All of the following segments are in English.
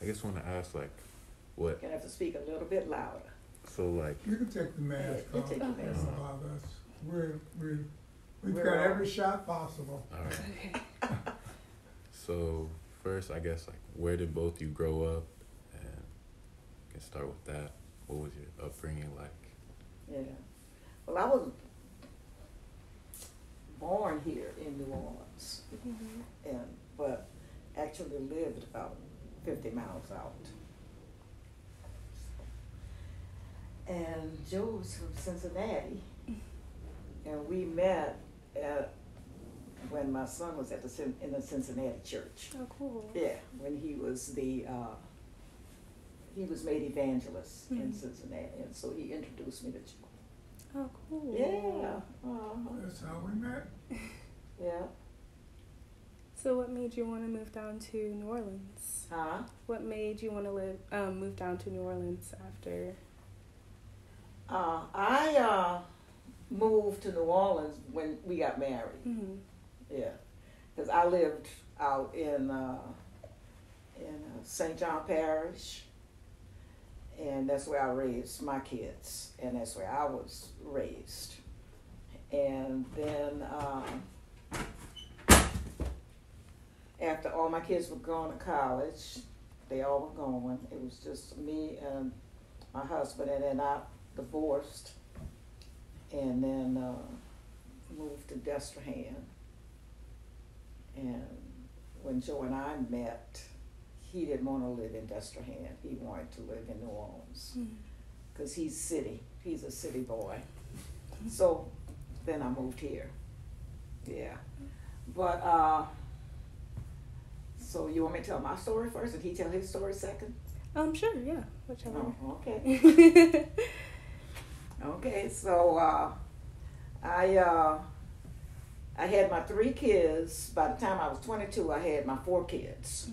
I just want to ask, like, what? You're gonna have to speak a little bit louder. So, like, You can take the mask Yeah, off. take the mask Don't off. bother us. We've We're got all- every shot possible. all right. So first, I guess, like, where did both you grow up? And we can start with that. What was your upbringing like? Yeah. Well, I was born here in New Orleans, but actually lived about 50 miles out. And Joe was from Cincinnati, and we met when my son was in the Cincinnati church. Oh, cool. Yeah, when he was he was made evangelist in Cincinnati, and so he introduced me to Joe. Oh, cool. Yeah. That's how we met. Yeah. So what made you want to move down to New Orleans? Huh? What made you want to move down to New Orleans after? I moved to New Orleans when we got married. Mm-hmm. Yeah, because I lived out in St. John Parish, and that's where I raised my kids, and that's where I was raised. And then after all my kids were going to college, they all were going. It was just me and my husband, and then I divorced, and then moved to Destrehan. And when Joe and I met, he didn't want to live in Destrehan. He wanted to live in New Orleans because he's a city boy. So then I moved here. Yeah. But so you want me to tell my story first, and he tell his story second? Sure, yeah. Whichever. Oh, okay. Okay, so I had my 3 kids. By the time I was 22, I had my 4 kids.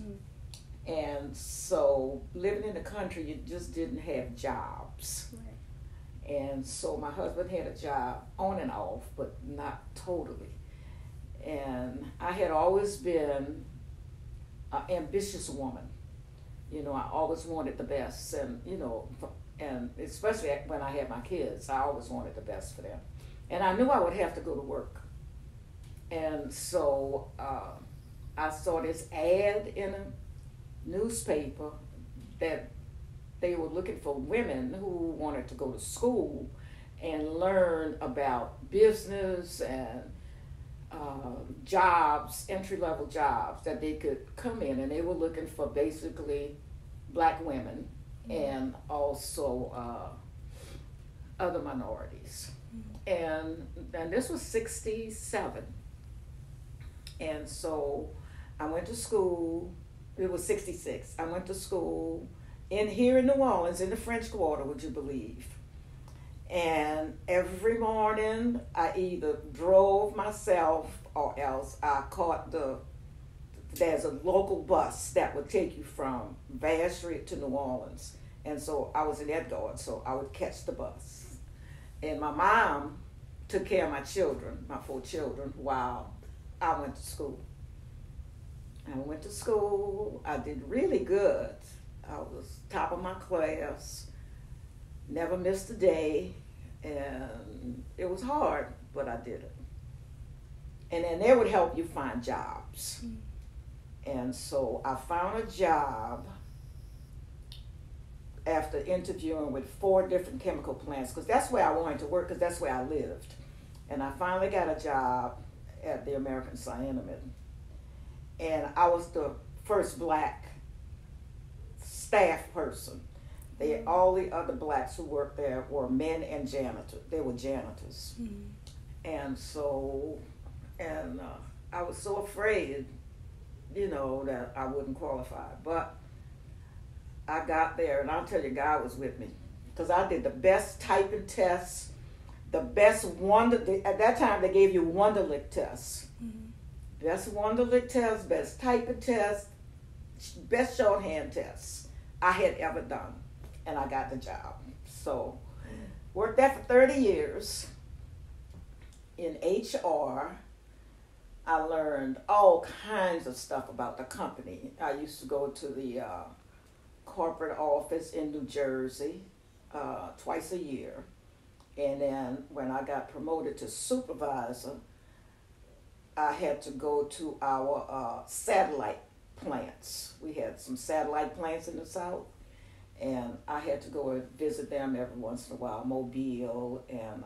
And so living in the country, you just didn't have jobs. Right. And so my husband had a job on and off, but not totally. And I had always been an ambitious woman. You know, I always wanted the best, and and especially when I had my kids, I always wanted the best for them. And I knew I would have to go to work. And so I saw this ad in a newspaper that they were looking for women who wanted to go to school and learn about business and jobs, entry-level jobs that they could come in, and they were looking for basically black women and also other minorities. And this was 1967. And so I went to school. It was 1966. I went to school here in New Orleans in the French Quarter, would you believe? And every morning I either drove myself or else I caught there's a local bus that would take you from Vacherie to New Orleans. And so I was in Edgard, so I would catch the bus. And my mom took care of my children, my 4 children, while I went to school. I went to school. I did really good. I was top of my class, never missed a day, and it was hard, but I did it. And then they would help you find jobs. And so I found a job after interviewing with 4 different chemical plants, because that's where I wanted to work, because that's where I lived. And I finally got a job at the American Cyanamid. And I was the first black staff person. All the other blacks who worked there were men and janitors. They were janitors. And so, I was so afraid, that I wouldn't qualify. But I got there, and I'll tell you, God was with me. Because I did the best typing tests, the best at that time they gave you Wonderlic tests. Best Wonderlic test, best typing test, best shorthand tests I had ever done. And I got the job. So, worked there for 30 years. In HR, I learned all kinds of stuff about the company. I used to go to the corporate office in New Jersey twice a year. And then when I got promoted to supervisor, I had to go to our satellite plants. We had some satellite plants in the South, and I had to go and visit them every once in a while, Mobile and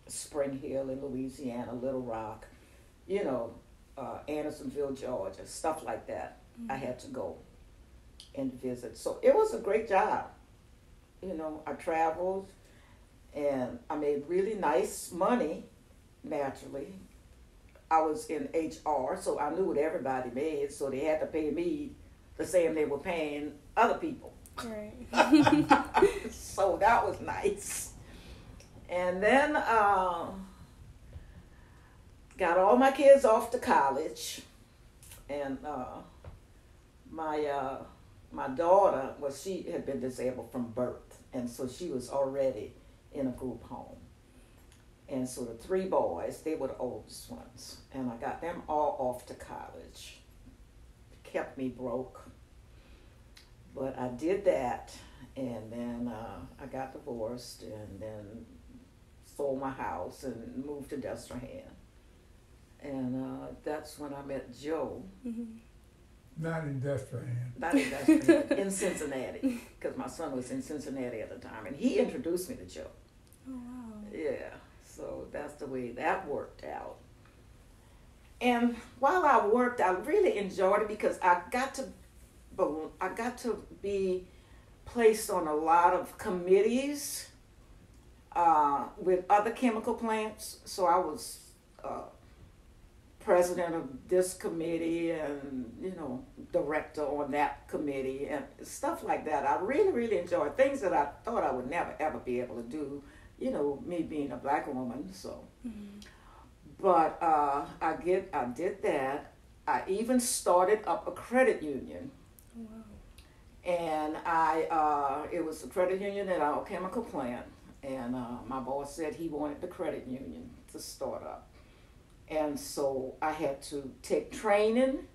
Spring Hill in Louisiana, Little Rock, Andersonville, Georgia, stuff like that. Mm-hmm. I had to go and visit. So it was a great job. I traveled, and I made really nice money, naturally. I was in HR, so I knew what everybody made, so they had to pay me the same they were paying other people. Right. So that was nice. And then got all my kids off to college, and my daughter, she had been disabled from birth, and so she was already in a group home. And so the 3 boys, they were the oldest ones, and I got them all off to college. Kept me broke, but I did that, and then I got divorced, and then sold my house and moved to Destrehan. And that's when I met Joe. Mm-hmm. Not in Destrehan. Not in Destrehan, in Cincinnati, because my son was in Cincinnati at the time, and he introduced me to Joe. Oh, wow. Yeah, so that's the way that worked out. And while I worked, I really enjoyed it because I got to be placed on a lot of committees with other chemical plants. So I was president of this committee and, director on that committee and stuff like that. I really, really enjoyed things that I thought I would never, ever be able to do, me being a black woman, so. Mm-hmm. But I did that. I even started up a credit union. Oh, wow. And it was a credit union at our chemical plant. And my boss said he wanted the credit union to start up. And so I had to take training,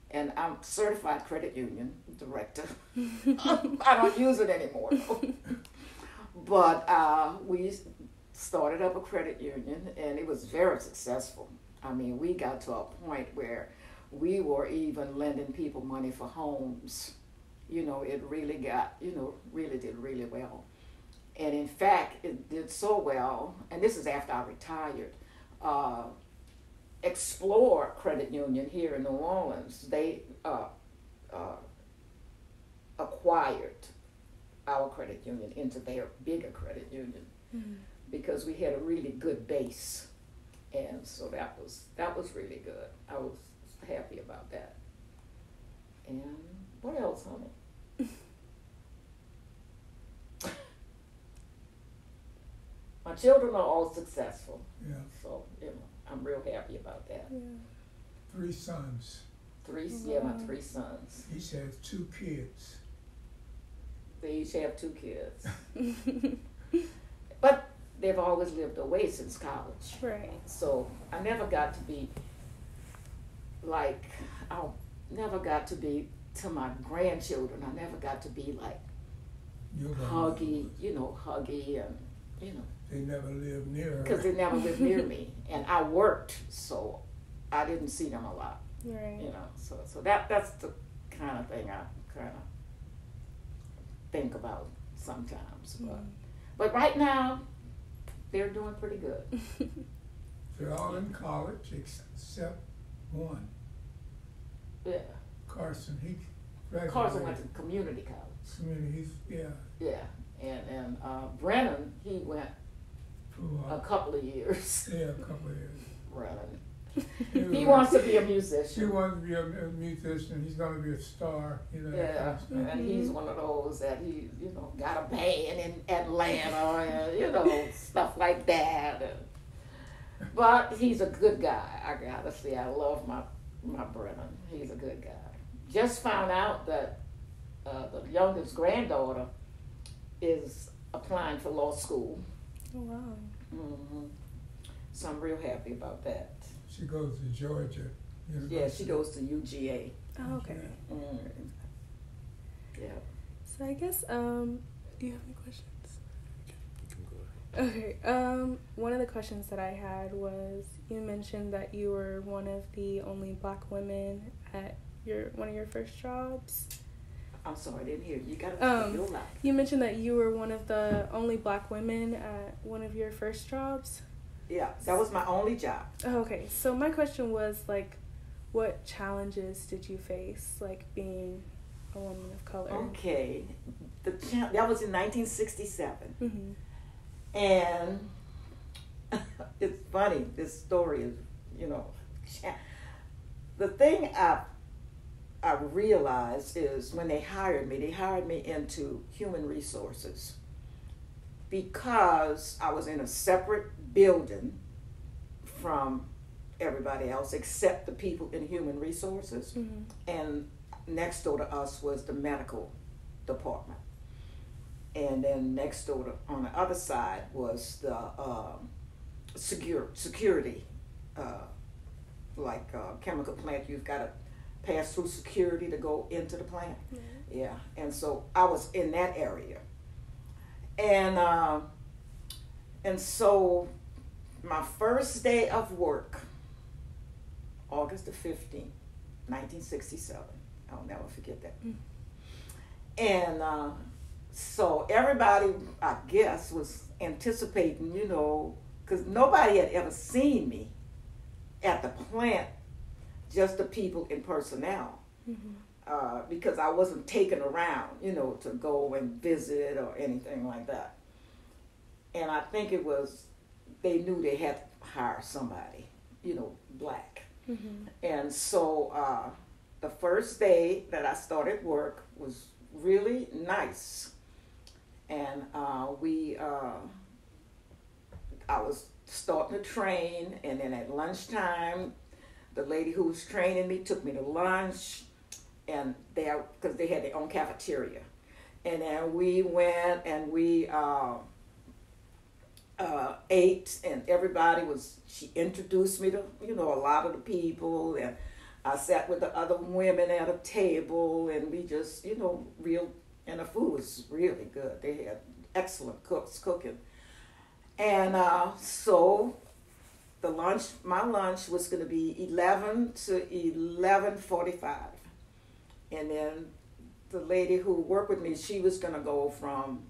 and I'm certified credit union director. I don't use it anymore, though. But we started up a credit union, and it was very successful. I mean, we got to a point where we were even lending people money for homes. It really got, really did really well. And in fact, it did so well, and this is after I retired, Explore Credit Union here in New Orleans, they acquired our credit union into their bigger credit union. Mm-hmm. Because we had a really good base, and so that was really good. I was happy about that. And what else, honey? My children are all successful. Yeah. So I'm real happy about that. Yeah. 3 sons. My 3 sons. Each has 2 kids. They each have 2 kids. But they've always lived away since college. Right. So I never got to be to my grandchildren. I never got to be like huggy and, They never lived near her. Because they never lived near me. And I worked, so I didn't see them a lot. Right. So that's the kind of thing I kind of think about sometimes. But right now, they're doing pretty good. They're all in college except one. Yeah. Carson, he graduated. Carson went to community college. Yeah. And Brennan, he went a couple of years. Yeah, a couple of years. Brennan. He wants to be a musician. He wants to be a musician. He's going to be a star. Yeah, and he's one of those that he, got a band in Atlanta and, stuff like that. But he's a good guy. I gotta say, I love my Brennan. He's a good guy. Just found out that the youngest granddaughter is applying for law school. Oh, wow. Mm-hmm. So I'm real happy about that. She goes to Georgia University. Yeah, she goes to UGA. Oh, okay. Yeah. So I guess, do you have any questions? You can go ahead. Okay. One of the questions that I had was, you mentioned that you were one of the only Black women at one of your first jobs. I'm sorry, I didn't hear you. You got to speak real loud. You mentioned that you were one of the only Black women at one of your first jobs. Yeah, that was my only job. Oh, okay. So my question was, like, what challenges did you face, like, being a woman of color? Okay. That was in 1967. Mm-hmm. And it's funny, this story is, the thing I realized is when they hired me into human resources because I was in a separate building from everybody else except the people in human resources. Mm-hmm. And next door to us was the medical department. And then next door on the other side was the security, chemical plant. You've got to pass through security to go into the plant. Mm-hmm. Yeah, and so I was in that area. And so my first day of work, August the 15th, 1967. I'll never forget that. Mm. And so everybody, I guess, was anticipating, because nobody had ever seen me at the plant, just the people in personnel. Mm-hmm. Because I wasn't taken around, to go and visit or anything like that. And I think it was, they knew they had to hire somebody, Black. Mm-hmm. And so the first day that I started work was really nice. And I was starting to train, and then at lunchtime, the lady who was training me took me to lunch, and because they had their own cafeteria. And then we went and we ate, and she introduced me to, a lot of the people, and I sat with the other women at a table, and we just, and the food was really good. They had excellent cooks cooking. And so my lunch was going to be 11 to 11:45. And then the lady who worked with me, she was going to go from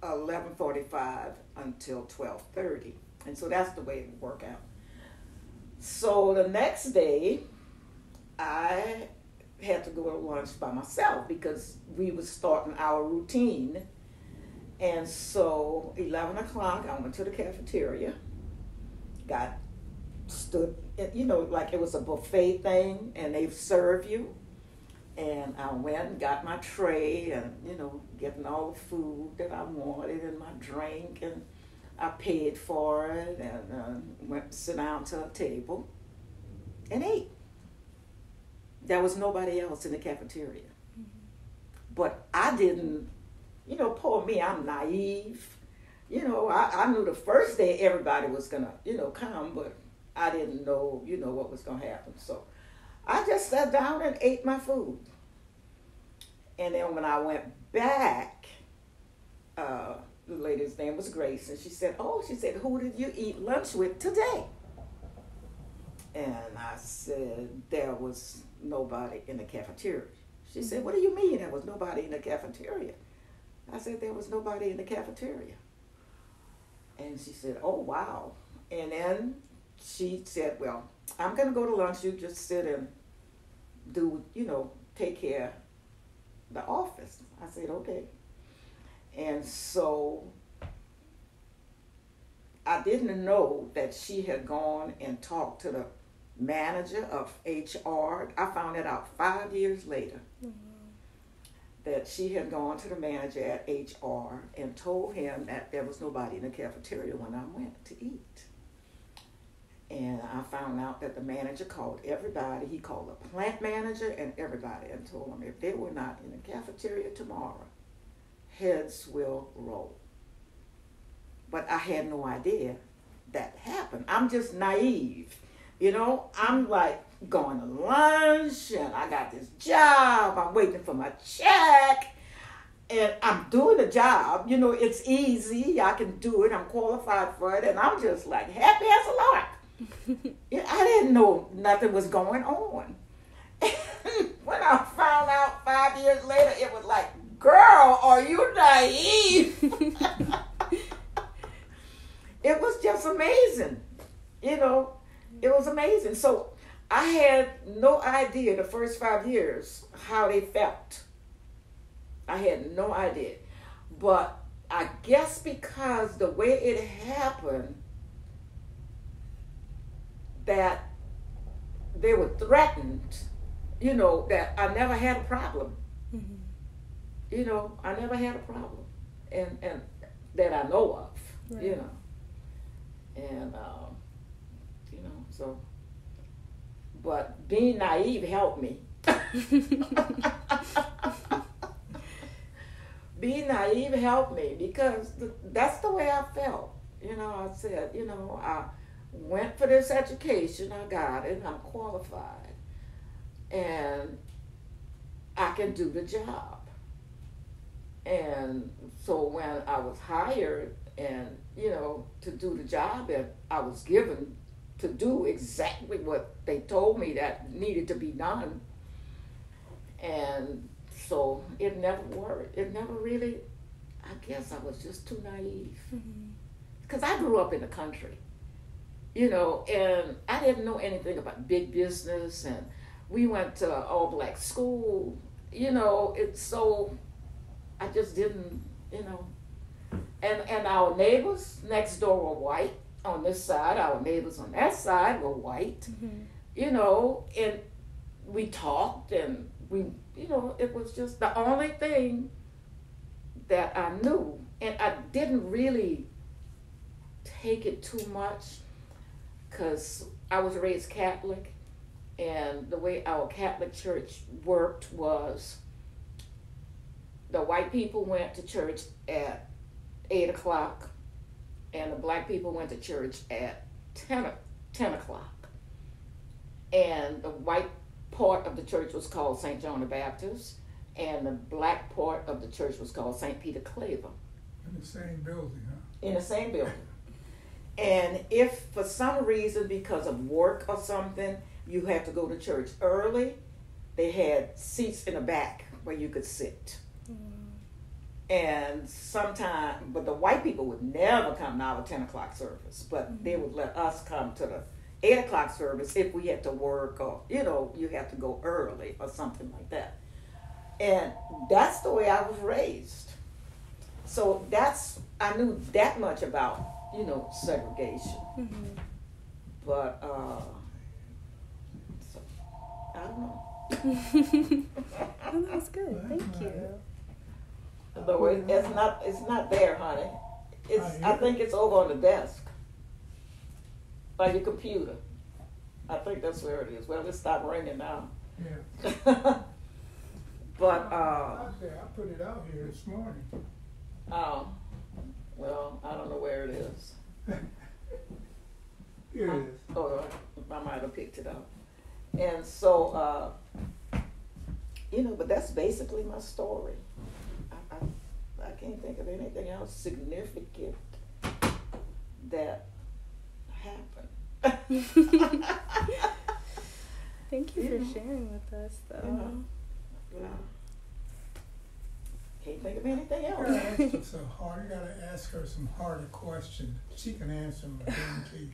11:45 until 12:30. And so that's the way it would work out. So the next day, I had to go to lunch by myself because we were starting our routine. And so 11 o'clock, I went to the cafeteria, stood, like it was a buffet thing, and they serve you. And I went and got my tray and, getting all the food that I wanted and my drink, and I paid for it and went to sit down to a table and ate. There was nobody else in the cafeteria. Mm-hmm. But I didn't, poor me, I'm naive. I knew the first day everybody was going to, come, but I didn't know, what was going to happen. So I just sat down and ate my food. And then when I went back, the lady's name was Grace, and she said, who did you eat lunch with today? And I said, there was nobody in the cafeteria. She said, what do you mean there was nobody in the cafeteria? I said, there was nobody in the cafeteria. And she said, oh, wow. And then she said, well, I'm going to go to lunch. You just sit and do, take care of the office. I said, okay. And so I didn't know that she had gone and talked to the manager of HR. I found that out 5 years later. Mm-hmm. That she had gone to the manager at HR and told him that there was nobody in the cafeteria when I went to eat. And I found out that the manager called everybody. He called the plant manager and everybody and told them if they were not in the cafeteria tomorrow, heads will roll. But I had no idea that happened. I'm just naive. I'm like, going to lunch, and I got this job. I'm waiting for my check. And I'm doing the job. You know, it's easy. I can do it. I'm qualified for it. And I'm just like happy as a lark. Yeah, I didn't know nothing was going on. When I found out 5 years later, it was like, girl, are you naive? It was just amazing. You know, it was amazing. So I had no idea the first 5 years how they felt. I had no idea. But I guess because the way it happened, that they were threatened, you know, that I never had a problem. Mm-hmm. You know, I never had a problem. And that I know of, Right. you know. And, you know, so, but being naive helped me. Being naive helped me because that's the way I felt. You know, I said, you know, I went for this education, I got it, I'm qualified, and I can do the job. And so when I was hired and, you know, to do the job, and I was given to do exactly what they told me that needed to be done, and so it never worked. It never really, I guess I was just too naive. Because I grew up in the country, you know, and I didn't know anything about big business, and we went to all black school, you know, it's so, I just didn't, you know. And our neighbors next door were white on this side, our neighbors on that side were white, Mm-hmm. you know, and we talked and we, you know, it was just the only thing that I knew. And I didn't really take it too much because I was raised Catholic, and the way our Catholic church worked was the white people went to church at 8 o'clock and the black people went to church at 10 o'clock. And the white part of the church was called St. John the Baptist, and the black part of the church was called St. Peter Claver. In the same building, huh? In the same building. And if for some reason, because of work or something, you had to go to church early, they had seats in the back where you could sit. And sometimes, but the white people would never come to our 10 o'clock service, but they would let us come to the 8 o'clock service if we had to work, or, you know, you have to go early or something like that. And that's the way I was raised. So I knew that much about, you know, segregation. Mm-hmm. But, so, I don't know. Oh, that was good. Thank you. Though it's not there, honey. I think it's over on the desk. By your computer. I think that's where it is. Well, it stopped ringing now. Yeah. But, I put it out here this morning. well, I don't know where it is. Here it is. Oh, I might have picked it up. And so, you know, but that's basically my story. I can't think of anything else significant that happened. Thank you for sharing with us, though. Yeah. Can't think of anything You else. gotta ask her some hard. You gotta ask her some harder questions. She can answer them, I guarantee.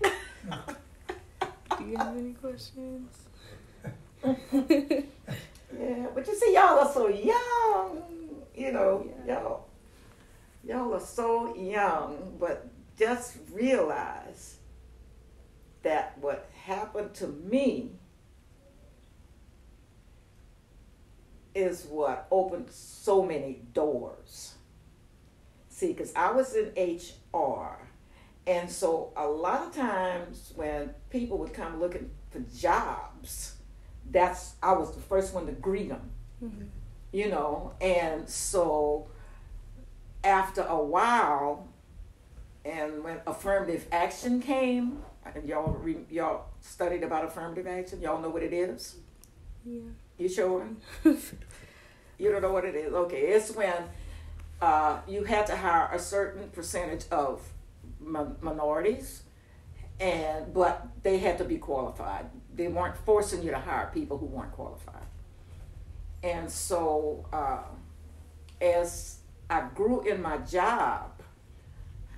Do you have any questions? Yeah, but you see, y'all are so young. You know, y'all are so young, but just realize that what happened to me is what opened so many doors. See, because I was in HR, and so a lot of times when people would come looking for jobs, I was the first one to greet them. Mm-hmm. You know, and so after a while, and when affirmative action came, y'all studied about affirmative action? Y'all know what it is? Yeah. You sure? You don't know what it is? Okay, it's when you had to hire a certain percentage of minorities, but they had to be qualified. They weren't forcing you to hire people who weren't qualified. And so as I grew in my job,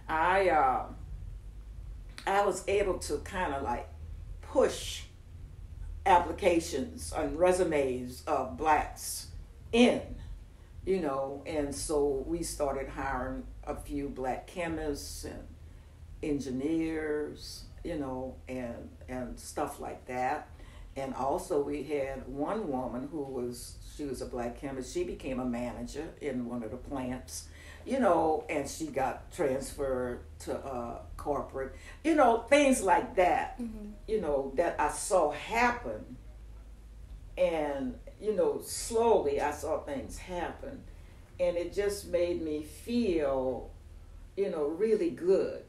I was able to kind of like push applications and resumes of blacks in, and so we started hiring a few black chemists and engineers, and stuff like that. And also we had one woman she was a black chemist. She became a manager in one of the plants, and she got transferred to corporate, things like that, that I saw happen. And, slowly I saw things happen. And it just made me feel, really good,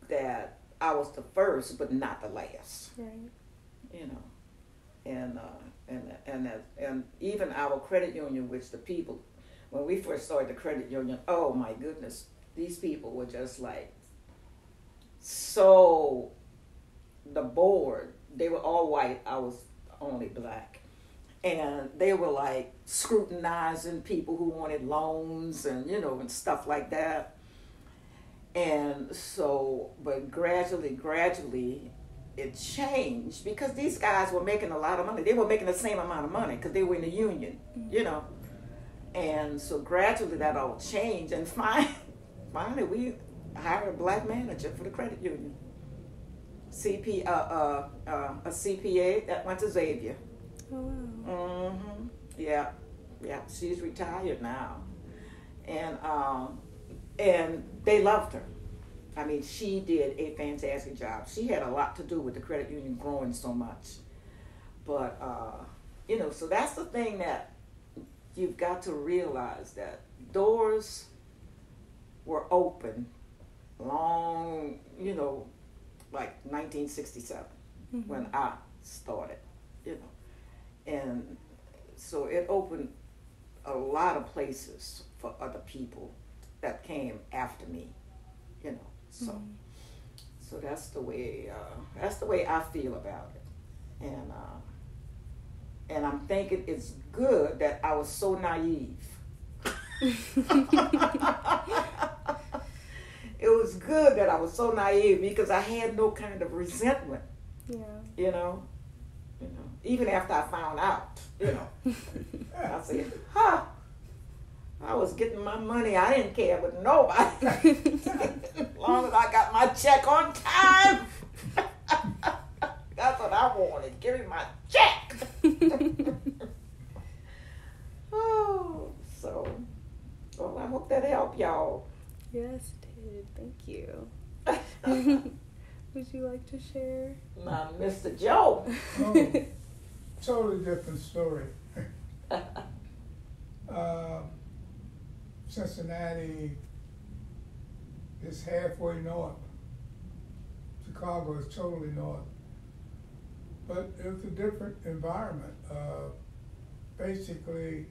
that I was the first, but not the last. Right. And even our credit union, which the people, when we first started the credit union, oh my goodness, these people were just like, so the board, they were all white, I was only black. And they were like scrutinizing people who wanted loans and, and stuff like that. And so, but gradually, it changed because these guys were making a lot of money. They were making the same amount of money because they were in the union, And so gradually that all changed. And finally we hired a black manager for the credit union. A CPA that went to Xavier. Oh, wow. Mm-hmm. Yeah. She's retired now, and they loved her. I mean, she did a fantastic job. She had a lot to do with the credit union growing so much. But so that's the thing that you've got to realize, that doors were open long, like 1967 when I started, and so it opened a lot of places for other people that came after me, so so that's the way I feel about it, and I'm thinking it's good that I was so naive. It was good that I was so naive because I had no kind of resentment. Yeah. Even after I found out, I said, I was getting my money. I didn't care with nobody. As long as I got my check on time. That's what I wanted. Give me my check. Well, I hope that helped y'all. Yes, it did. Thank you. Would you like to share? Mr. Joe. Oh, totally different story. Cincinnati is halfway north. Chicago is totally north. But it was a different environment. Basically,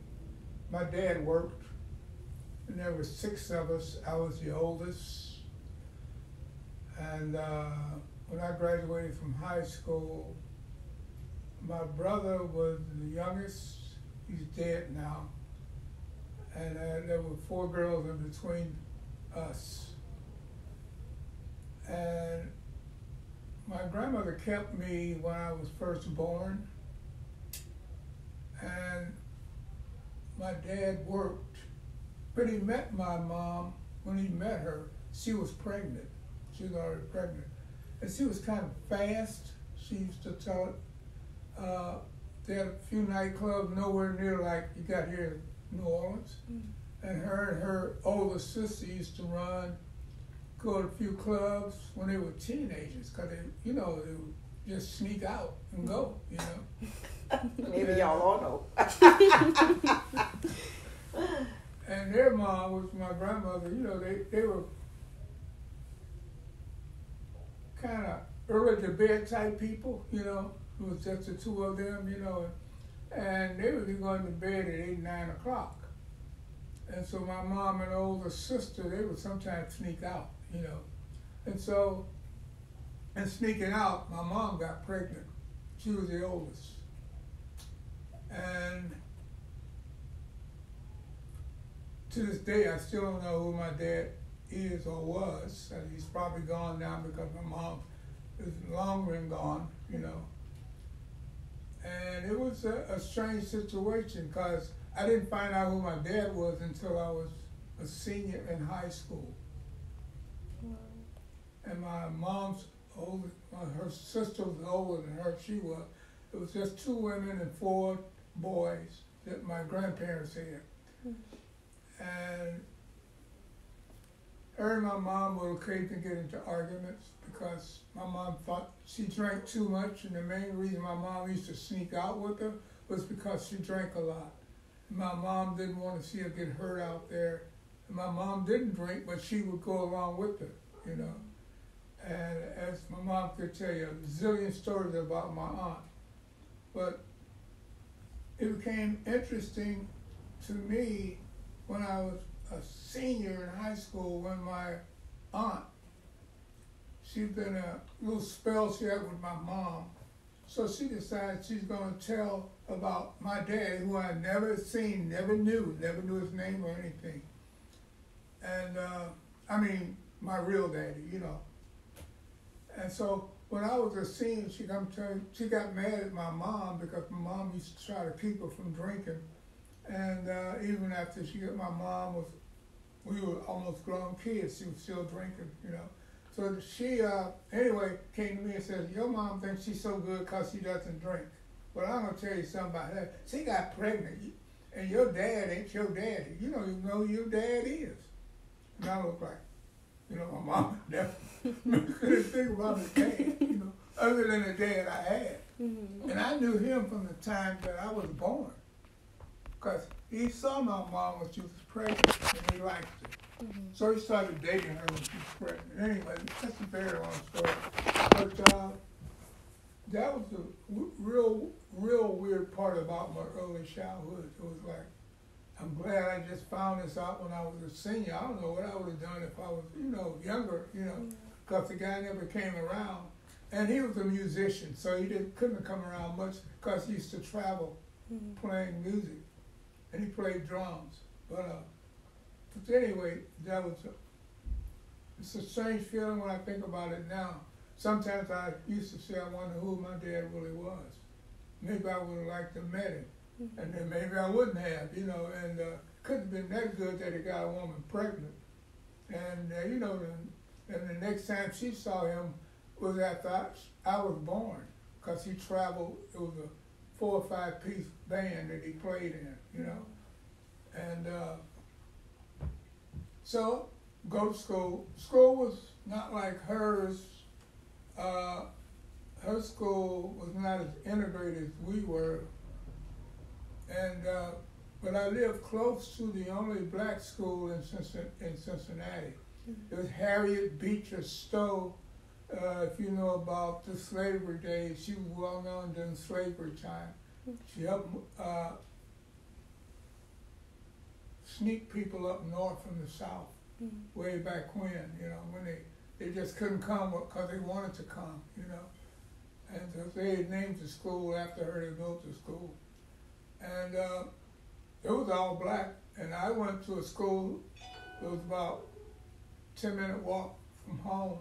my dad worked, and there were 6 of us. I was the oldest. And when I graduated from high school, my brother was the youngest. He's dead now. And there were 4 girls in between us. And my grandmother kept me when I was first born. And my dad worked. But he met my mom. When he met her, she was pregnant. She was already pregnant. And she was kind of fast, she used to tell it. There had a few nightclubs nowhere near like you got here in New Orleans. And her older sister used to go to a few clubs when they were teenagers, because they would just sneak out and go, Maybe y'all all know. And their mom was my grandmother, they were kind of early to bed type people, you know. It was just the two of them, you know, and they would be going to bed at 8, 9 o'clock. And so my mom and older sister, they would sometimes sneak out, you know. And so, and sneaking out, my mom got pregnant. She was the oldest. And to this day, I still don't know who my dad is or was. He's probably gone now because my mom is long been gone, you know. And it was a strange situation because I didn't find out who my dad was until I was a senior in high school. Wow. And my mom's older, her sister was older than her, she was. It was just 2 women and 4 boys that my grandparents had. Mm-hmm. And her and my mom would occasionally get into arguments because my mom thought she drank too much, and the main reason my mom used to sneak out with her was because she drank a lot. And my mom didn't want to see her get hurt out there. And my mom didn't drink, but she would go along with her, you know. And as my mom could tell you a zillion stories about my aunt. But it became interesting to me when I was a senior in high school when my aunt, she'd been a little spell she had with my mom. So she decided she's going to tell about my dad, who I never seen, never knew his name or anything. And I mean, my real daddy, you know. And so when I was a senior, she got mad at my mom because my mom used to try to keep her from drinking. And even after my mom was, we were almost grown kids, she was still drinking, you know. So she, anyway, came to me and said, your mom thinks she's so good because she doesn't drink. But I'm going to tell you something about that. She got pregnant, and your dad ain't your daddy. You don't even know who your dad is. And I look like, you know, my mom never couldn't think about his dad, you know, other than the dad I had. Mm-hmm. And I knew him from the time that I was born. Because he saw my mom when she was pregnant, and he liked her. Mm-hmm. So he started dating her when she was pregnant. Anyway, that's a very long story. But that was the real weird part about my early childhood. It was like, I'm glad I just found this out when I was a senior. I don't know what I would have done if I was, you know, younger, you know, because the guy never came around. And he was a musician, so he couldn't come around much because he used to travel playing music. And he played drums. But anyway, it's a strange feeling when I think about it now. Sometimes I used to say I wonder who my dad really was. Maybe I would have liked to have met him. Mm-hmm. And then maybe I wouldn't have, you know, and couldn't have been that good that he got a woman pregnant. And, you know, and the next time she saw him was after I was born, because he traveled. It was a 4 or 5 piece band that he played in, you know. And so go to school. School was not like hers. Her school was not as integrated as we were. And but I lived close to the only black school in Cincinnati. It was Harriet Beecher Stowe. If you know about the slavery days, she was well known during slavery time. She helped sneak people up north from the south, way back when, you know, when they just couldn't come because they wanted to come, you know. And so they had named the school after her. They built the school. And it was all black. And I went to a school that was about a 10-minute walk from home.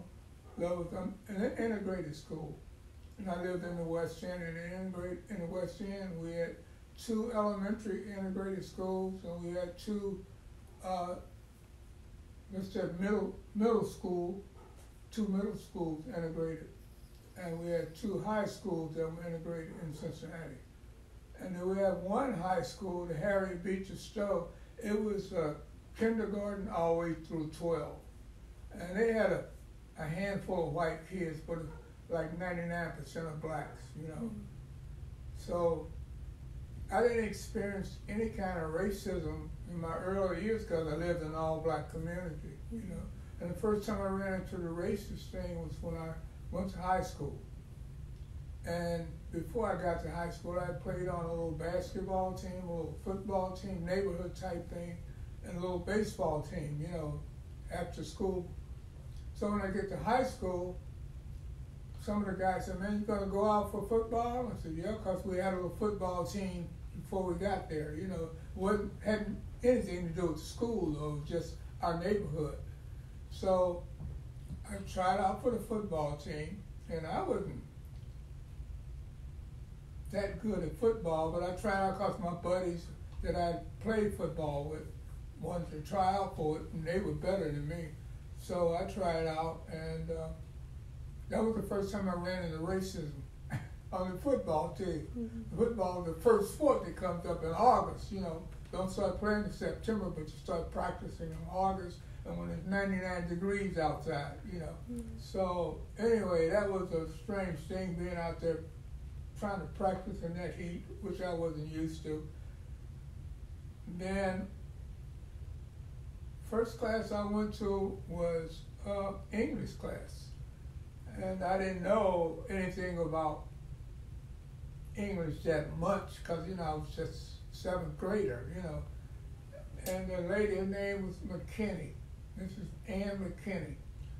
That was an integrated school. And I lived in the West End. And in the West End, we had 2 elementary integrated schools, and we had 2 middle school, 2 middle schools integrated. And we had 2 high schools that were integrated in Cincinnati. And then we had 1 high school, the Harriet Beecher Stowe. It was kindergarten all the way through 12. And they had a handful of white kids, but like 99% of blacks, you know. So I didn't experience any kind of racism in my early years because I lived in an all-black community, you know. And the first time I ran into the racist thing was when I went to high school. And before I got to high school, I played on a little basketball team, a little football team, neighborhood type thing, and a little baseball team, you know, after school. So when I get to high school, some of the guys said, "Man, you gonna go out for football?" I said, "Yeah," because we had a little football team before we got there. You know, hadn't anything to do with the school, though, just our neighborhood. So I tried out for the football team, and I wasn't that good at football, but I tried out because my buddies that I played football with wanted to try out for it, and they were better than me. So I tried out, and that was the first time I ran into racism on the football team. Mm-hmm. Football is the first sport that comes up in August, you know. Don't start playing in September, but you start practicing in August, and when it's 99 degrees outside, you know. Mm-hmm. So anyway, that was a strange thing, being out there trying to practice in that heat, which I wasn't used to. Then, first class I went to was English class. And I didn't know anything about English that much because, you know, I was just seventh grader, you know. And the lady, her name was McKinney. Mrs. Ann McKinney,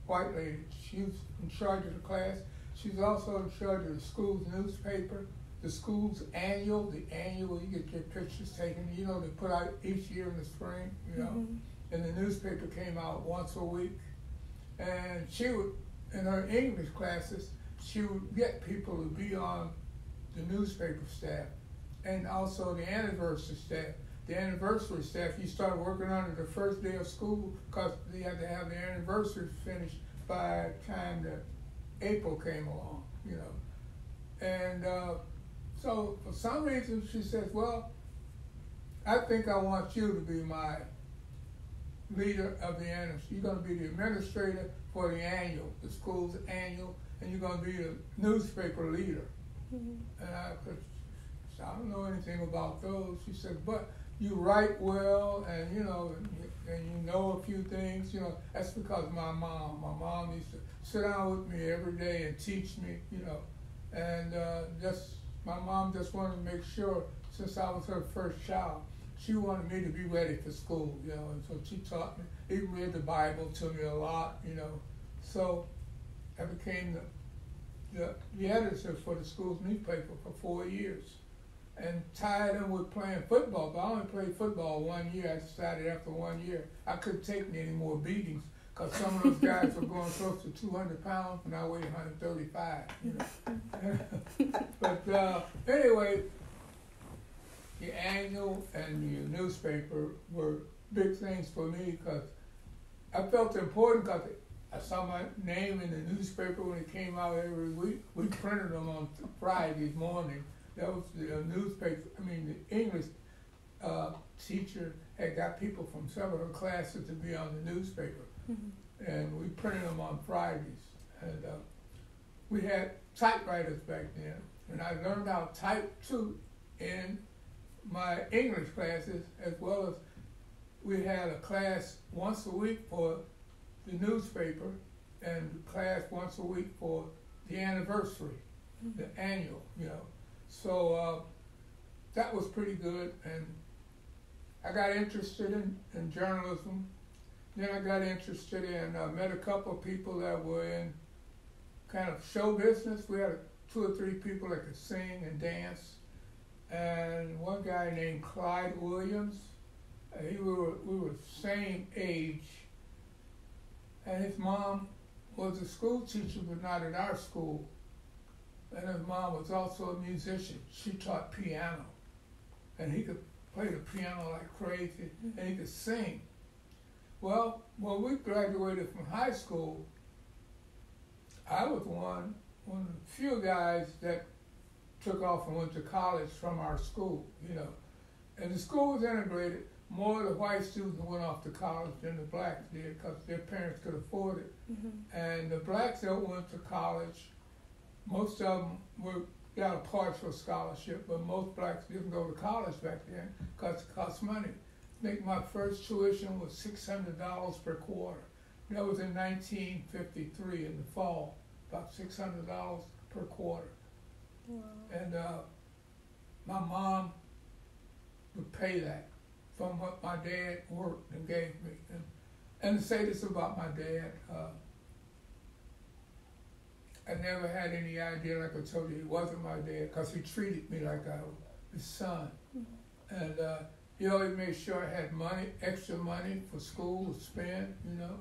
white lady. She was in charge of the class. She's also in charge of the school's newspaper, the school's annual, you get your pictures taken, you know, they put out each year in the spring, you know. Mm-hmm. And the newspaper came out once a week. And she would, in her English classes, she would get people to be on the newspaper staff and also the anniversary staff. The anniversary staff, you start working on it the first day of school because they had to have the anniversary finished by the time that April came along, you know. And so for some reason she says, "Well, I think I want you to be my leader of the annual. You're going to be the administrator for the annual, the school's annual, and you're going to be the newspaper leader." Mm-hmm. And I don't know anything about those. She said, "But you write well, and you know, and you know a few things. You know, that's because my mom used to sit down with me every day and teach me. You know, and my mom just wanted to make sure, since I was her first child, she wanted me to be ready for school. You know, and so she taught me. Even read the Bible to me a lot. You know, so I became the editor for the school's newspaper for 4 years. And tied in with playing football, but I only played football 1 year. I decided after 1 year I couldn't take any more beatings because some of those guys were going close to 200 pounds and I weighed 135, you know. But anyway, the annual and the newspaper were big things for me because I felt important because I saw my name in the newspaper when it came out every week. We printed them on Fridays morning. That was the newspaper. I mean, the English teacher had got people from several classes to be on the newspaper. Mm-hmm. And we printed them on Fridays. And we had typewriters back then. And I learned how to type, too, in my English classes, as well as we had a class once a week for the newspaper and class once a week for the anniversary, mm-hmm. the annual, you know. So that was pretty good, and I got interested in journalism. Then I got interested in, met a couple of people that were in kind of show business. We had 2 or 3 people that could sing and dance, and one guy named Clyde Williams. We were same age, and his mom was a school teacher, but not at our school. And his mom was also a musician. She taught piano. And he could play the piano like crazy, and he could sing. Well, when we graduated from high school, I was one of the few guys that took off and went to college from our school, you know. And the school was integrated. More of the white students went off to college than the blacks did because their parents could afford it. Mm-hmm. And the blacks that went to college, most of them got a partial scholarship, but most blacks didn't go to college back then because it cost money. I think my first tuition was $600 per quarter. That was in 1953 in the fall. about $600 per quarter. Wow. And my mom would pay that from what my dad worked and gave me. And to say this about my dad, I never had any idea, like I told you, he wasn't my dad, because he treated me like I was his son. Mm-hmm. And he always made sure I had money, extra money for school to spend, you know.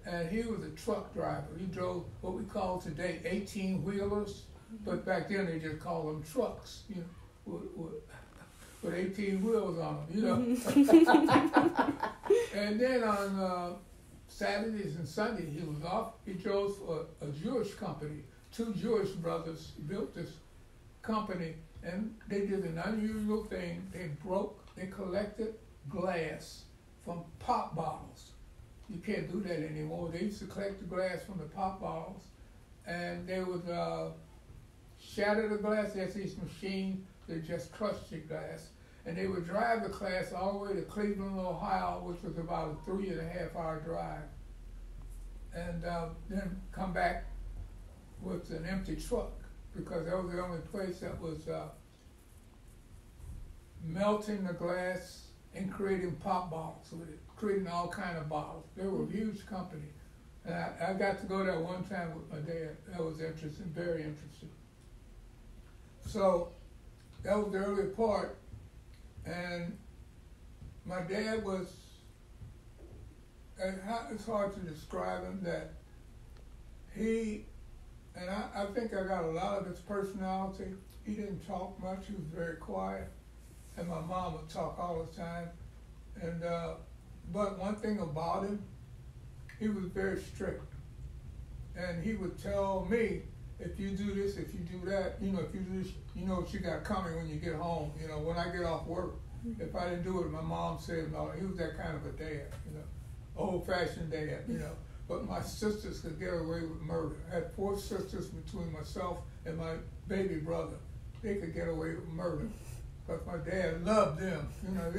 And he was a truck driver. He drove what we call today 18-wheelers, but back then they just called them trucks, you know, with 18 wheels on them, you know. And then on Saturdays and Sundays he was off. He drove for a Jewish company. 2 Jewish brothers built this company, and they did an unusual thing. They collected glass from pop bottles. You can't do that anymore. They used to collect the glass from the pop bottles, and they would shatter the glass. There's these machines that just crush the glass. And they would drive the glass all the way to Cleveland, Ohio, which was about a 3.5-hour drive. And then come back with an empty truck, because that was the only place that was melting the glass and creating pop bottles with it, creating all kind of bottles. They were a huge company. And I got to go there one time with my dad. That was interesting, very interesting. So that was the early part. And my dad was, it's hard to describe him, that he, and I think I got a lot of his personality. He didn't talk much, he was very quiet. And my mom would talk all the time. And but one thing about him, he was very strict. And he would tell me, if you do this, if you do that, you know, if you do this, you know what you got coming when you get home. You know, when I get off work, if I didn't do it, my mom said, no, he was that kind of a dad, you know, old-fashioned dad, you know. But my sisters could get away with murder. I had 4 sisters between myself and my baby brother. They could get away with murder, because my dad loved them, you know.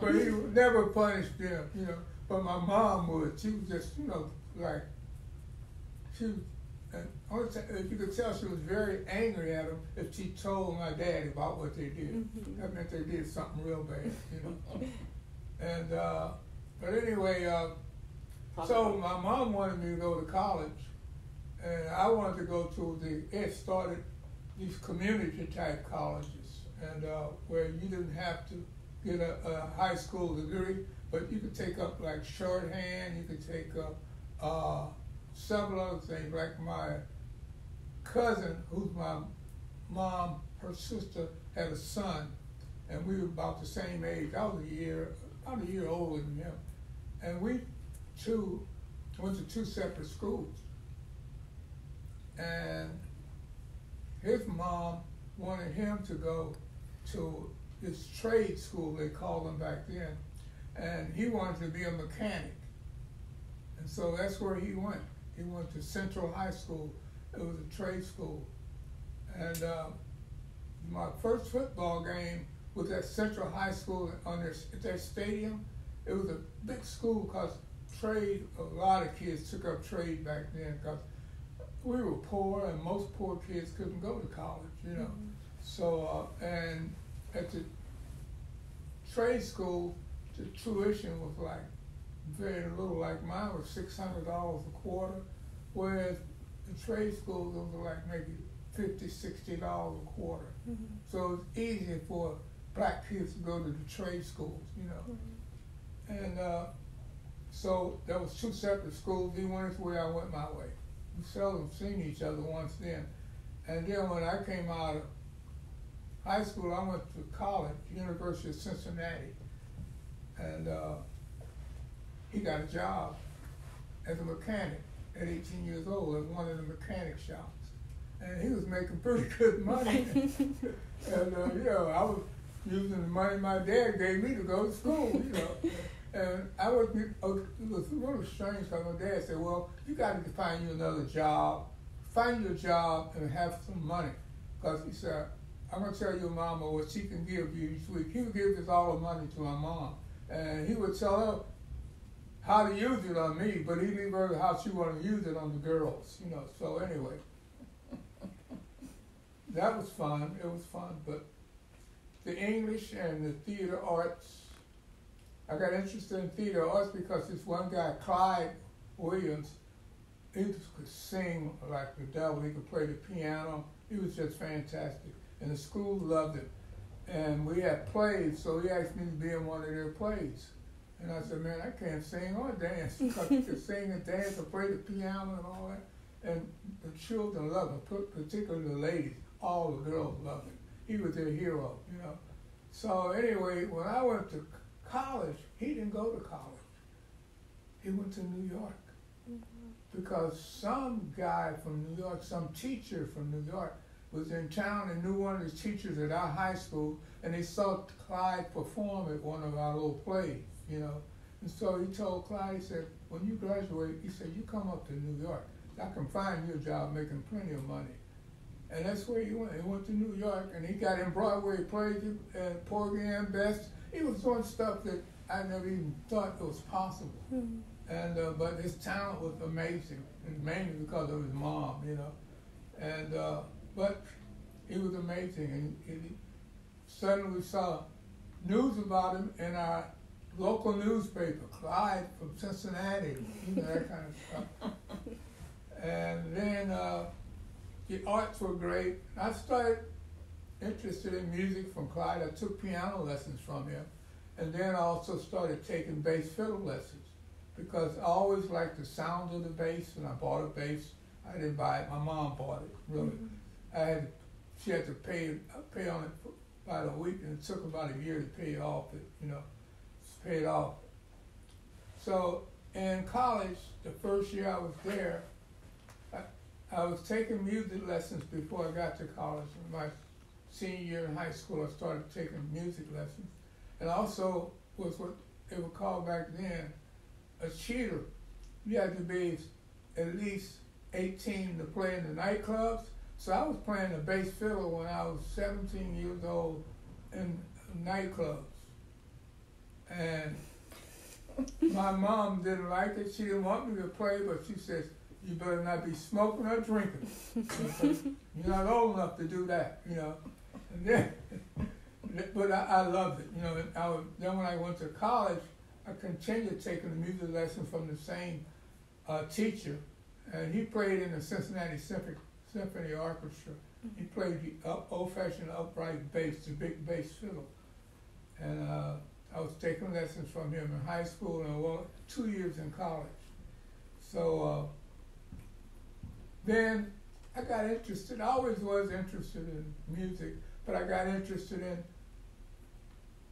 But he would never punish them, you know. But my mom would. She was just, you know, like, she was, and you could tell she was very angry at him if she told my daddy about what they did. Mm-hmm. That meant they did something real bad, you know. And but anyway, so my mom wanted me to go to college, and I wanted to go to it started these community type colleges, and where you didn't have to get a high school degree, but you could take up like shorthand, you could take up several other things. Like my cousin, who's my mom, her sister had a son, and we were about the same age. I was about a year older than him. And we two went to 2 separate schools. And his mom wanted him to go to this trade school, they called them back then, and he wanted to be a mechanic. And so that's where he went. He went to Central High School. It was a trade school. And my first football game was at Central High School at their stadium. It was a big school, because a lot of kids took up trade back then, because we were poor, and most poor kids couldn't go to college, you know. Mm-hmm. So, and at the trade school, the tuition was like very little. Like mine was $600 a quarter, whereas the trade schools was like maybe $50, $60 a quarter. Mm-hmm. So it's easier for black kids to go to the trade schools, you know. Mm-hmm. And so there was 2 separate schools. He went his way, I went my way. We seldom seen each other once then. And then when I came out of high school, I went to college, University of Cincinnati. And he got a job as a mechanic at 18 years old at one of the mechanic shops. And he was making pretty good money. And you know, I was using the money my dad gave me to go to school, you know. And it was a little strange, because my dad said, well, you got to find you another job. Find you a job and have some money. Because he said, I'm going to tell your mama what she can give you each week. He would give this all the money to my mom. And he would tell her how to use it on me, but he leave her how she want to use it on the girls, you know. So anyway, that was fun. It was fun, but the English and the theater arts, I got interested in theater arts because this one guy, Clyde Williams, he could sing like the devil. He could play the piano. He was just fantastic, and the school loved him. And we had plays, so he asked me to be in one of their plays. And I said, man, I can't sing or dance. Because he could sing and dance and play the piano and all that. And the children loved him, particularly the ladies. All the girls loved him. He was their hero, you know. So anyway, when I went to college, he didn't go to college. He went to New York. Because some guy from New York, some teacher from New York, was in town and knew one of the teachers at our high school, and they saw Clyde perform at one of our little plays, you know. And so he told Clyde, he said, when you graduate, he said, you come up to New York. I can find you a job making plenty of money. And that's where he went. He went to New York, and he got in Broadway plays at Porgy and Bess. He was doing stuff that I never even thought it was possible. Mm-hmm. And but his talent was amazing, and mainly because of his mom, you know. And but he was amazing, and suddenly we saw news about him in our local newspaper, Clyde from Cincinnati, you know, that kind of stuff. And then the arts were great. I started interested in music from Clyde. I took piano lessons from him, and then I also started taking bass fiddle lessons because I always liked the sound of the bass, and I bought a bass. I didn't buy it. My mom bought it, really. Mm-hmm. She had to pay on it for about a week, and it took about a year to pay it off, pay it off. So in college, the first year I was there, I was taking music lessons before I got to college. In my senior year in high school, I started taking music lessons. And also was what they would call back then a cheater. You had to be at least 18 to play in the nightclubs. So I was playing the bass fiddle when I was 17 years old in nightclubs. And my mom didn't like it. She didn't want me to play, but she says, you better not be smoking or drinking. You're not old enough to do that, you know. And then, but I loved it, you know. And then when I went to college, I continued taking the music lesson from the same teacher. And he played in the Cincinnati Symphony Orchestra. He played the old-fashioned upright bass, the big bass fiddle. And I was taking lessons from him in high school and 2 years in college. So then I got interested. I always was interested in music, but I got interested in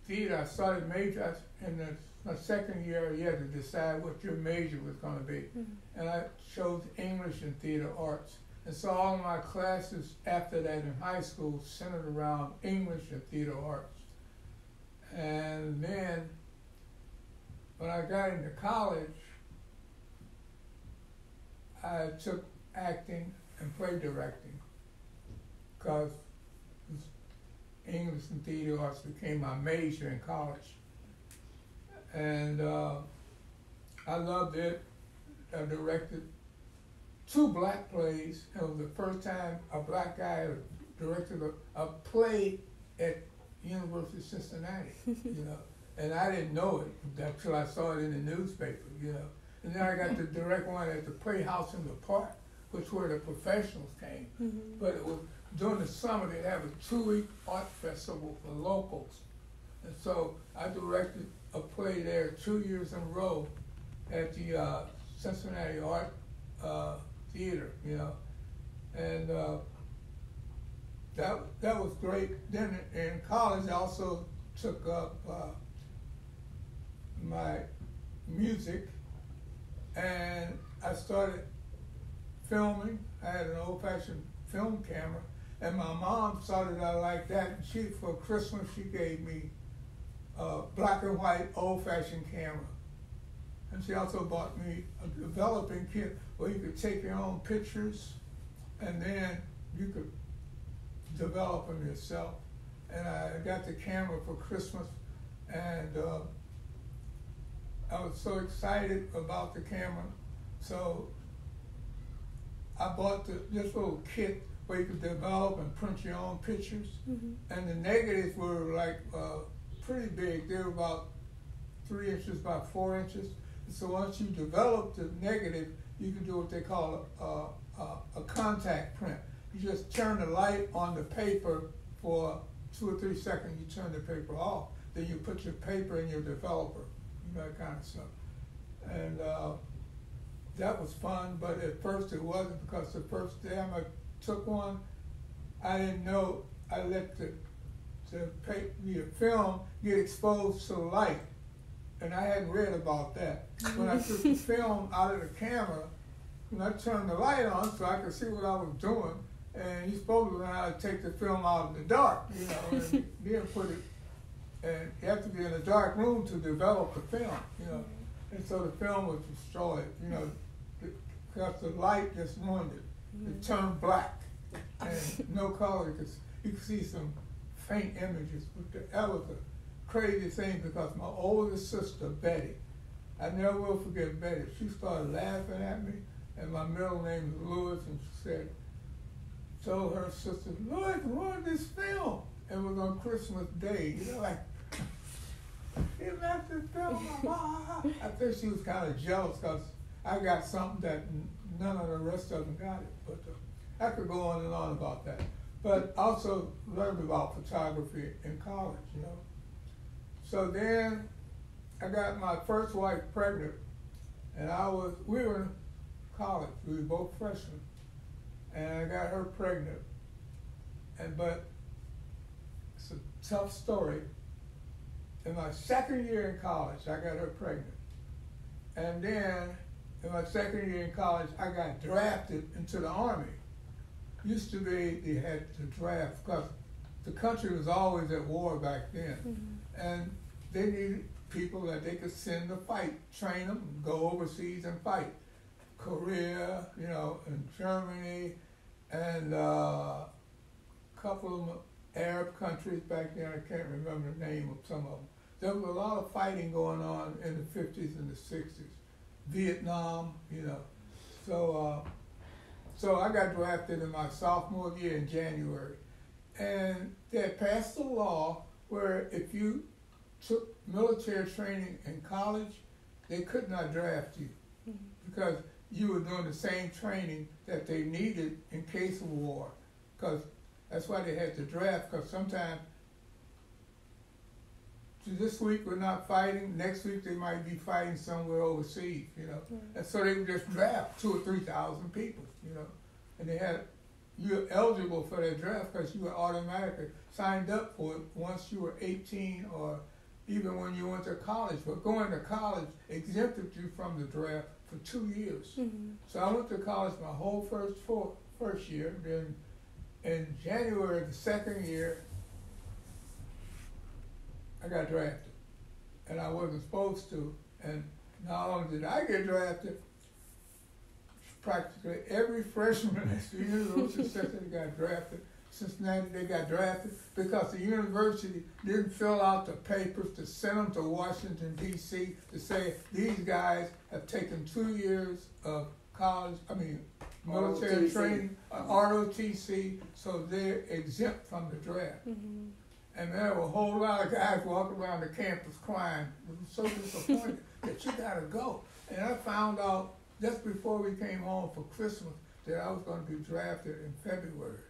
theater. I started Medjo in my second year. You had to decide what your major was going to be. Mm-hmm. And I chose English and theater arts. And so all of my classes after that in high school centered around English and theater arts. And then when I got into college, I took acting and play directing because English and theater arts became my major in college. And I loved it. I directed 2 black plays. It was the first time a black guy directed a play at University of Cincinnati, you know. And I didn't know it until I saw it in the newspaper, you know. And then I got to direct one at the Playhouse in the Park, which where the professionals came. Mm-hmm. But it was during the summer, they'd have a 2-week art festival for locals. And so I directed a play there 2 years in a row at the Cincinnati Art Theater, you know. And that was great. Then in college, I also took up my music, and I started filming. I had an old-fashioned film camera, and my mom saw that I liked that, and for Christmas, she gave me a black and white old-fashioned camera. And she also bought me a developing kit where you could take your own pictures, and then you could develop them yourself. And I got the camera for Christmas, and I was so excited about the camera, so I bought this little kit where you could develop and print your own pictures. And the negatives were like pretty big. They were about 3 inches by 4 inches. And so once you develop the negative, you can do what they call a contact print. You just turn the light on the paper for 2 or 3 seconds. You turn the paper off. Then you put your paper in your developer. You know, that kind of stuff. And that was fun, but at first it wasn't, because the first time I took one, I didn't know I let the film get exposed to the light, and I hadn't read about that. When I took the film out of the camera, and I turned the light on so I could see what I was doing, and you're supposed to learn how to take the film out in the dark, you know, and then put it, and you have to be in a dark room to develop the film, you know, and so the film was destroyed, you know, because the light just ruined it. It turned black and no color. You could see some faint images. But that was a crazy thing, because my older sister, Betty, I never will forget Betty. She started laughing at me, and my middle name is Louis, and she said, told her sister, Louis ruined this film. It was on Christmas Day. You know, like, he left this film. I think she was kind of jealous, because I got something that none of the rest of them got it. But I could go on and on about that. But also learned about photography in college, you know. So then I got my first wife pregnant, and we were in college. We were both freshmen. And I got her pregnant. But it's a tough story. In my second year in college, I got her pregnant. And then in my second year in college, I got drafted into the Army. Used to be, they had to draft, because the country was always at war back then. And they needed people that they could send to fight, train them, go overseas and fight. Korea, you know, and Germany, and a couple of Arab countries back then. I can't remember the name of some of them. There was a lot of fighting going on in the 50s and the 60s. Vietnam, you know. So I got drafted in my sophomore year in January. And they had passed a law where if you took military training in college, they could not draft you, because you were doing the same training that they needed in case of war. Because that's why they had to draft, because sometimes this week we're not fighting, next week they might be fighting somewhere overseas, you know. And so they would just draft 2,000 or 3,000 people, you know. And you're eligible for that draft because you were automatically signed up for it once you were 18, or even when you went to college. But going to college exempted you from the draft for 2 years. So I went to college my whole first year. Then in January of the second year, I got drafted, and I wasn't supposed to. And not only did I get drafted, practically every freshman at the University of Cincinnati got drafted. Cincinnati, they got drafted because the university didn't fill out the papers to send them to Washington, D.C. to say these guys have taken 2 years of military training, ROTC, so they're exempt from the draft. And there were a whole lot of guys walking around the campus crying. They were so disappointed that you gotta go. And I found out just before we came home for Christmas that I was gonna be drafted in February.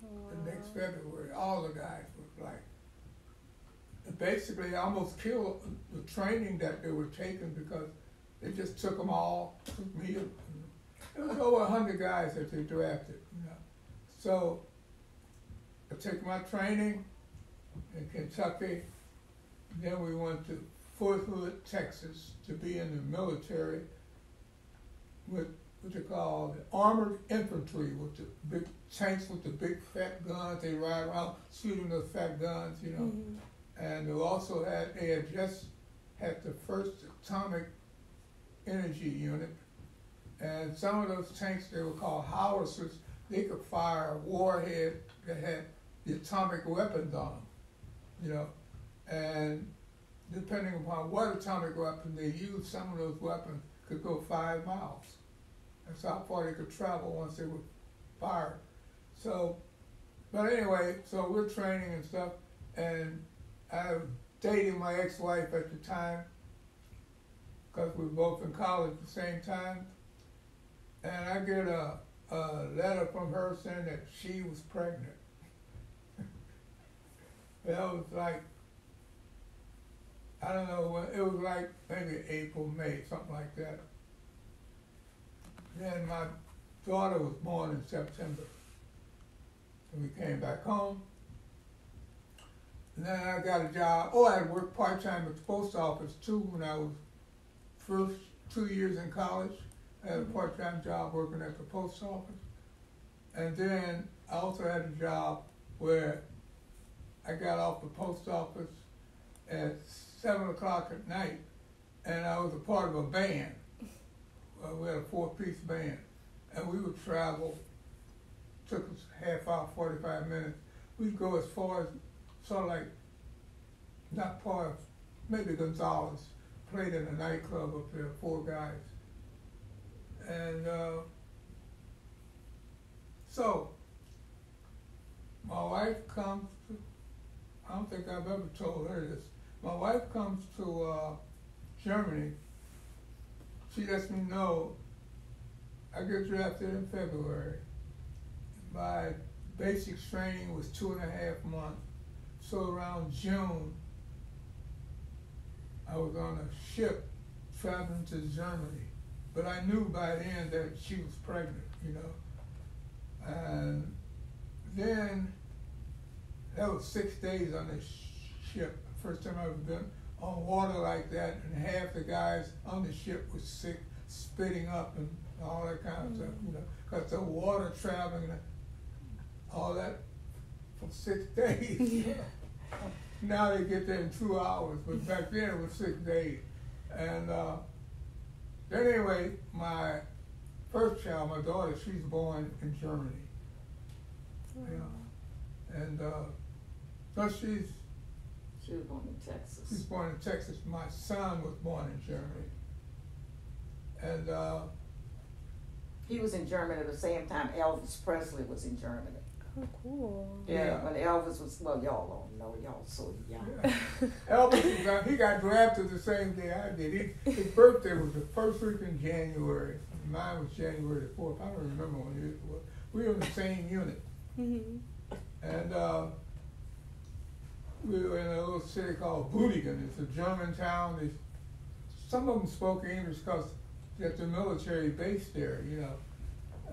The next February. All the guys were like, basically almost killed the training that they were taking, because they just took them all, took me. It was over 100 guys that they drafted, you know. So I took my training in Kentucky. Then we went to Fort Hood, Texas, to be in the military with what they call the armored infantry, with the big tanks with the big fat guns. They ride around shooting those fat guns, you know. And they had just had the first atomic energy unit. And some of those tanks, they were called howitzers. They could fire a warhead that had the atomic weapons on them, you know. And depending upon what atomic weapon they used, some of those weapons could go 5 miles. That's how far they could travel once they were fired. So, but anyway, so we're training and stuff, and I was dating my ex-wife at the time, because we were both in college at the same time, and I get a letter from her saying that she was pregnant. That was like, I don't know, it was like maybe April, May, something like that. Then my daughter was born in September. And we came back home. And then I got a job. Oh, I had worked part-time at the post office too when I was first 2 years in college. I had a part-time job working at the post office. And then I also had a job where I got off the post office at 7 o'clock at night, and I was a part of a band. We had a 4-piece band, and we would travel. Took us half hour, 45 minutes. We'd go as far as sort of like, not far, maybe Gonzales, played in a nightclub up there, 4 guys. And so, my wife comes to, I don't think I've ever told her this. My wife comes to Germany. She lets me know I get drafted in February. My basic training was 2.5 months. So around June, I was on a ship traveling to Germany. But I knew by then that she was pregnant, you know. And then that was 6 days on this ship. First time I've ever been on water like that, and half the guys on the ship was sick, spitting up and all that kind of stuff, you know, because the water traveling and all that for 6 days. Now they get there in 2 hours, but back then it was 6 days. And then anyway, my first child, my daughter, she's born in Germany. Yeah. And so she was born in Texas. She's born in Texas. My son was born in Germany. And he was in Germany at the same time Elvis Presley was in Germany. Oh, cool. Yeah, when Elvis was, well, y'all don't know, y'all so young. Yeah. Elvis, he got drafted the same day I did. His birthday was the first week in January. Mine was January the 4th. I don't remember when it was. We were in the same unit. Mm-hmm. And we were in a little city called Butigen. It's a German town. Some of them spoke English because there's the military base there, you know.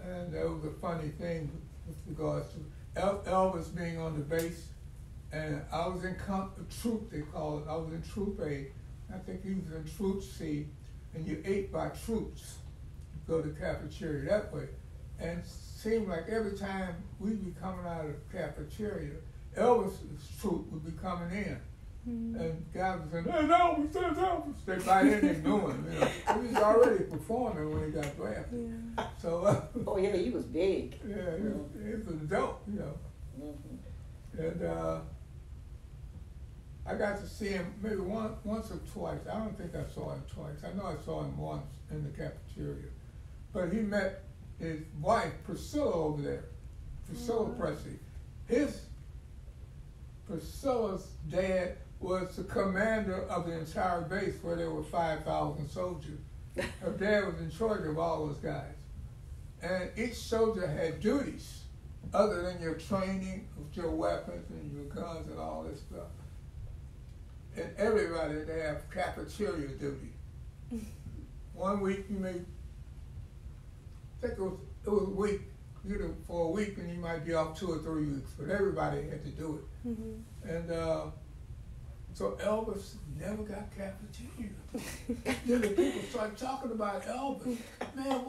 And that was a funny thing with regards to Elvis being on the base. And I was in troop, they call it. I was in Troop A. I think he was in Troop C. And you ate by troops. You go to the cafeteria that way. And it seemed like every time we'd be coming out of the cafeteria, Elvis's troop would be coming in. Mm-hmm. And guys would say, "Hey, Elvis, there's Elvis." They by then they knew him, you know. He was already performing when he got drafted. Yeah. So, oh yeah, he was big. Yeah, he was an adult, you know. Mm-hmm. And I got to see him maybe once or twice. I don't think I saw him twice. I know I saw him once in the cafeteria. But he met his wife, Priscilla, over there. Priscilla Presley. Priscilla's dad was the commander of the entire base where there were 5,000 soldiers. Her dad was in charge of all those guys. And each soldier had duties other than your training with your weapons and your guns and all this stuff. And everybody, they have cafeteria duty. 1 week you may, I think it was a week, you know, for a week, and you might be off 2 or 3 weeks, but everybody had to do it. Mm-hmm. And so Elvis never got cafeteria. Then the people started talking about Elvis. Man,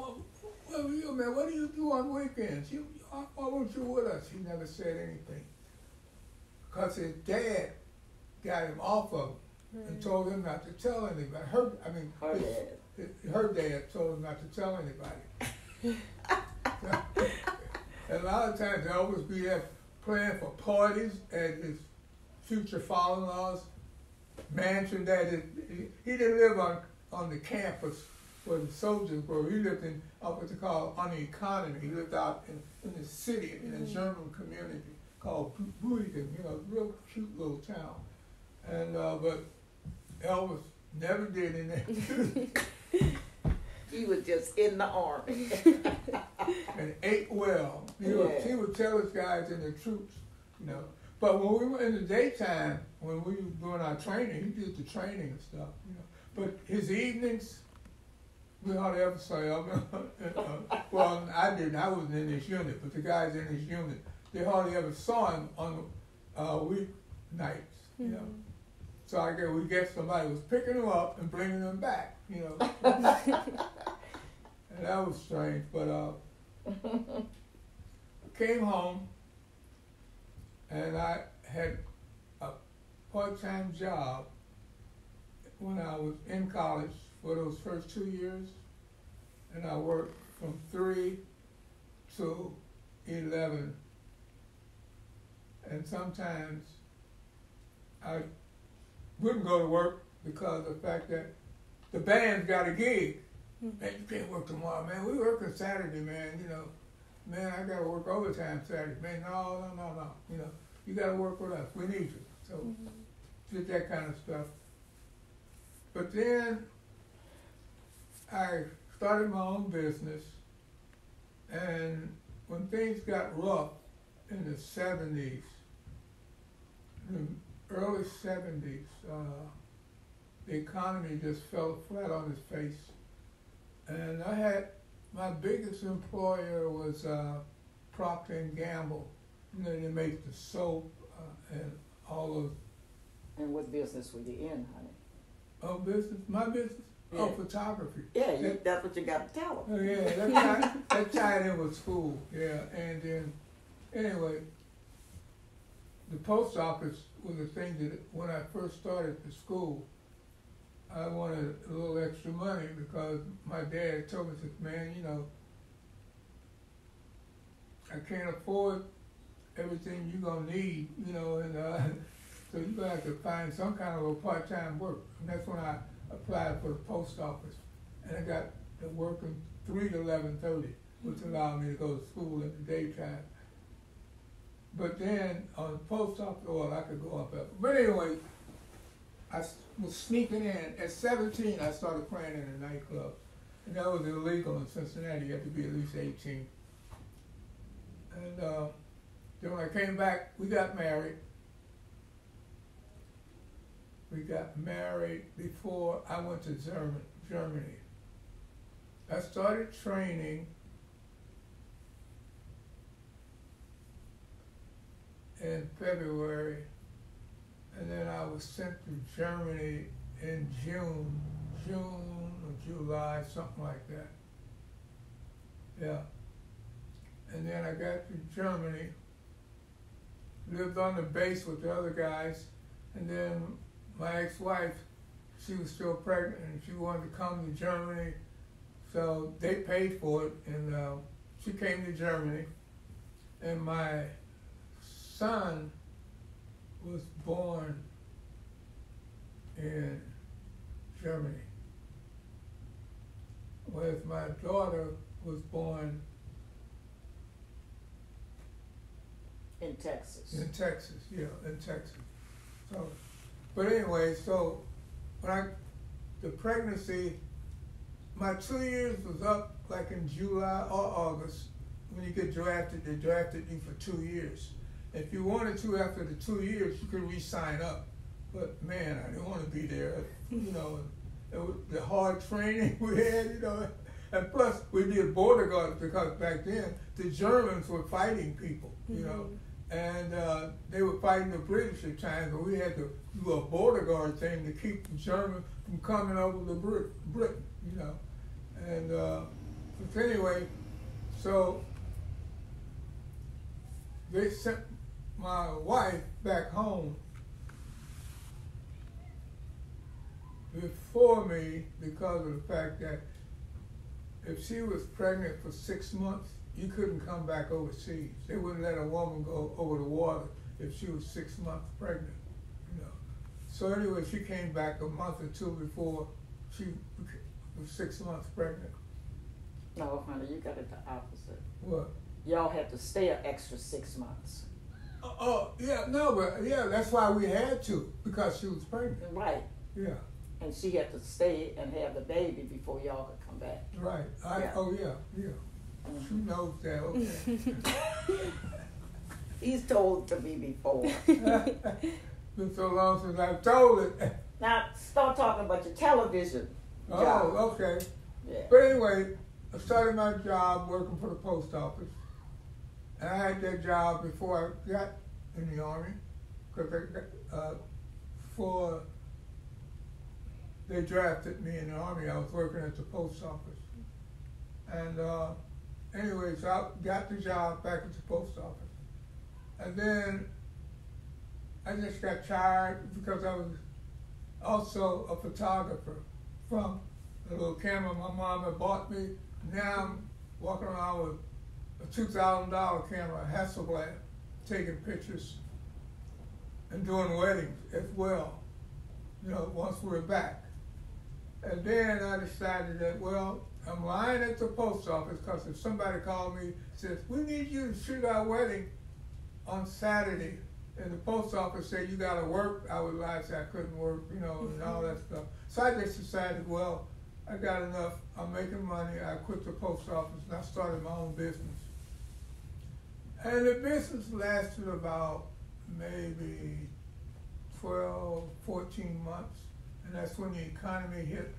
what do you do on weekends? Why weren't you with us? He never said anything. Because his dad got him off of him and told him not to tell anybody. Her dad told him not to tell anybody. And a lot of times Elvis be there playing for parties at his future father-in-law's mansion that he didn't live on the campus where the soldiers were. He lived in what they call on the economy. He lived out in the city in a German community called Purdue, real cute little town. And but Elvis never did anything. He was just in the army. And ate well. He would tell his guys in the troops, But when we were in the daytime, when we were doing our training, he did the training and stuff, But his evenings, we hardly ever saw him. Well, I didn't. I wasn't in his unit, but the guys in his unit, they hardly ever saw him on weeknights, So we guess somebody was picking him up and bringing him back, And that was strange, but came home and I had a part-time job when I was in college for those first 2 years, and I worked from 3 to 11, and sometimes I wouldn't go to work because of the fact that the band's got a gig. Man, you can't work tomorrow, man. We working Saturday, man, Man, I got to work overtime Saturday. Man, no. You got to work with us. We need you. So, did that kind of stuff. But then I started my own business, and when things got rough in the 70s, the early 70s, the economy just fell flat on its face. And my biggest employer was Procter & Gamble. They make the soap and all of. And what business were you in, honey? Oh, business? My business? Yeah. Oh, photography. Yeah, that's what you got to tell them. Oh, yeah, that tied in with school, yeah. And then, anyway, the post office was the thing that when I first started the school, I wanted a little extra money because my dad told me, said, man, I can't afford everything you're going to need, so you're going to have to find some kind of a part-time work. And that's when I applied for the post office. And I got to work from 3 to 11:30, which allowed me to go to school in the daytime. But then on the post office, I could go up there. But anyway, I was sneaking in. At 17, I started playing in a nightclub. And that was illegal in Cincinnati. You had to be at least 18. And then when I came back, we got married. We got married before I went to Germany. I started training in February, and then I was sent to Germany in June or July, something like that. Yeah. And then I got to Germany, lived on the base with the other guys, and then my ex-wife, she was still pregnant, and she wanted to come to Germany, so they paid for it, and she came to Germany, and my son was born in Germany, whereas my daughter was born in Texas. In Texas, yeah, in Texas. So, but anyway, so when the pregnancy, my 2 years was up like in July or August. When you get drafted, they drafted you for 2 years. If you wanted to after the 2 years, you could re-sign up. But man, I didn't want to be there. It was the hard training we had, and plus we did border guards because back then the Germans were fighting people, and they were fighting the British at times, but we had to do a border guard thing to keep the Germans from coming over to Britain, And but anyway, so they sent my wife back home before me because of the fact that if she was pregnant for 6 months, you couldn't come back overseas. They wouldn't let a woman go over the water if she was 6 months pregnant, So anyway, she came back a month or two before she was 6 months pregnant. No, honey, you got it the opposite. What? Y'all had to stay an extra 6 months. That's why we had to, because she was pregnant. Right. Yeah. And she had to stay and have the baby before y'all could come back. Right. Yeah. She knows that. Okay. He's told to me before. Been so long since I've told it. Now, start talking about your television job. Oh, okay. Yeah. But anyway, I started my job working for the post office. And I had that job before I got in the Army, because before they drafted me in the Army, I was working at the post office. And anyway, so I got the job back at the post office. And then I just got tired because I was also a photographer from the little camera my mom had bought me. Now I'm walking around with a $2,000 camera, a Hasselblad, taking pictures and doing weddings as well, once we're back. And then I decided that, I'm lying at the post office because if somebody called me and says, we need you to shoot our wedding on Saturday, and the post office said, you gotta work, I would lie and say I couldn't work, and all that stuff. So I just decided, I got enough, I'm making money, I quit the post office and I started my own business. And the business lasted about maybe 12, 14 months, and that's when the economy hit.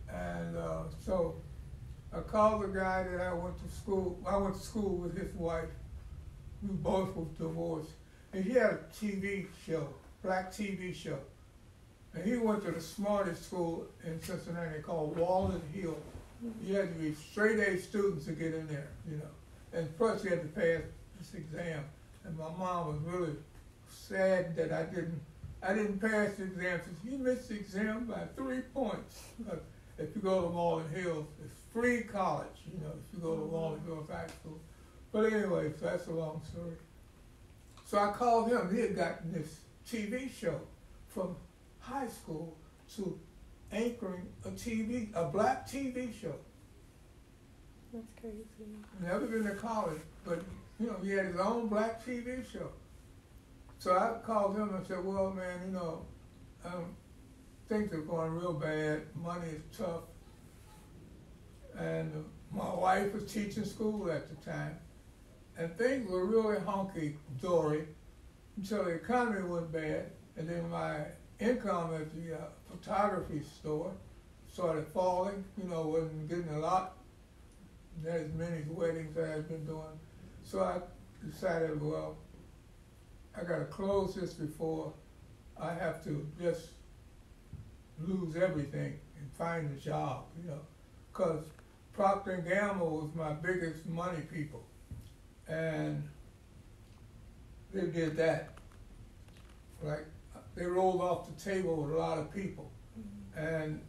And so I called the guy that I went to school with his wife. We both was divorced. And he had a TV show, black TV show. And he went to the smartest school in Cincinnati called Walnut Hill. You had to be straight A students to get in there, And plus you had to pass this exam. And my mom was really sad that I didn't pass the exam. She said, you missed the exam by 3 points. But if you go to Walnut Hills, it's free college, if you go to Walnut Hills High School. But anyway, so that's a long story. So I called him. He had gotten this TV show from high school to anchoring a black TV show. That's crazy. Never been to college, but he had his own black TV show. So I called him and said, things are going real bad. Money is tough. And my wife was teaching school at the time. And things were really honky-dory until the economy went bad. And then my income at the photography store started falling. Wasn't getting a lot. Not as many weddings I had been doing. So I decided, I got to close this before I have to just lose everything and find a job, because Procter & Gamble was my biggest money people. And they did that. Like, they rolled off the table with a lot of people. Mm-hmm. And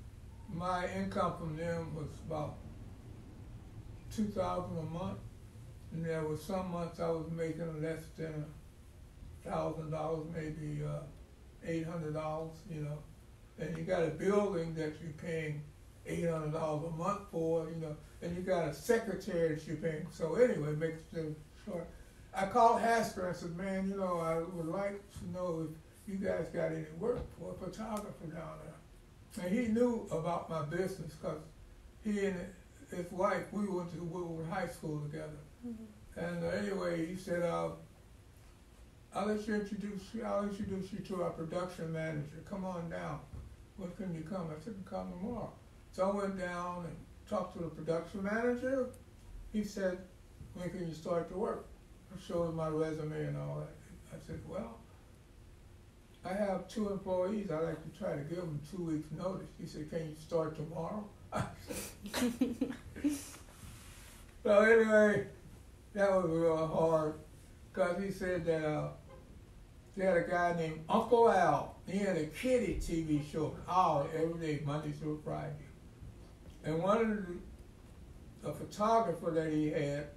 my income from them was about $2,000 a month. And there were some months I was making less than $1,000, maybe $800, And you got a building that you're paying $800 a month for, and you got a secretary that you're paying. So anyway, it makes it short. I called Hasker and said, man, I would like to know if you guys got any work for a photographer down there. And he knew about my business because he and his wife, we went to Woodward High School together. Mm-hmm. And anyway, he said, I'll introduce you to our production manager. Come on down. When can you come? I said, come tomorrow. So I went down and talked to the production manager. He said, when can you start to work? I showed him my resume and all that. I said, I have 2 employees. I like to try to give them 2 weeks notice. He said, can you start tomorrow? I said, so anyway, that was real hard because he said that they had a guy named Uncle Al. He had a kiddie TV show, Al, every day, Monday through Friday. And one of the photographer that he had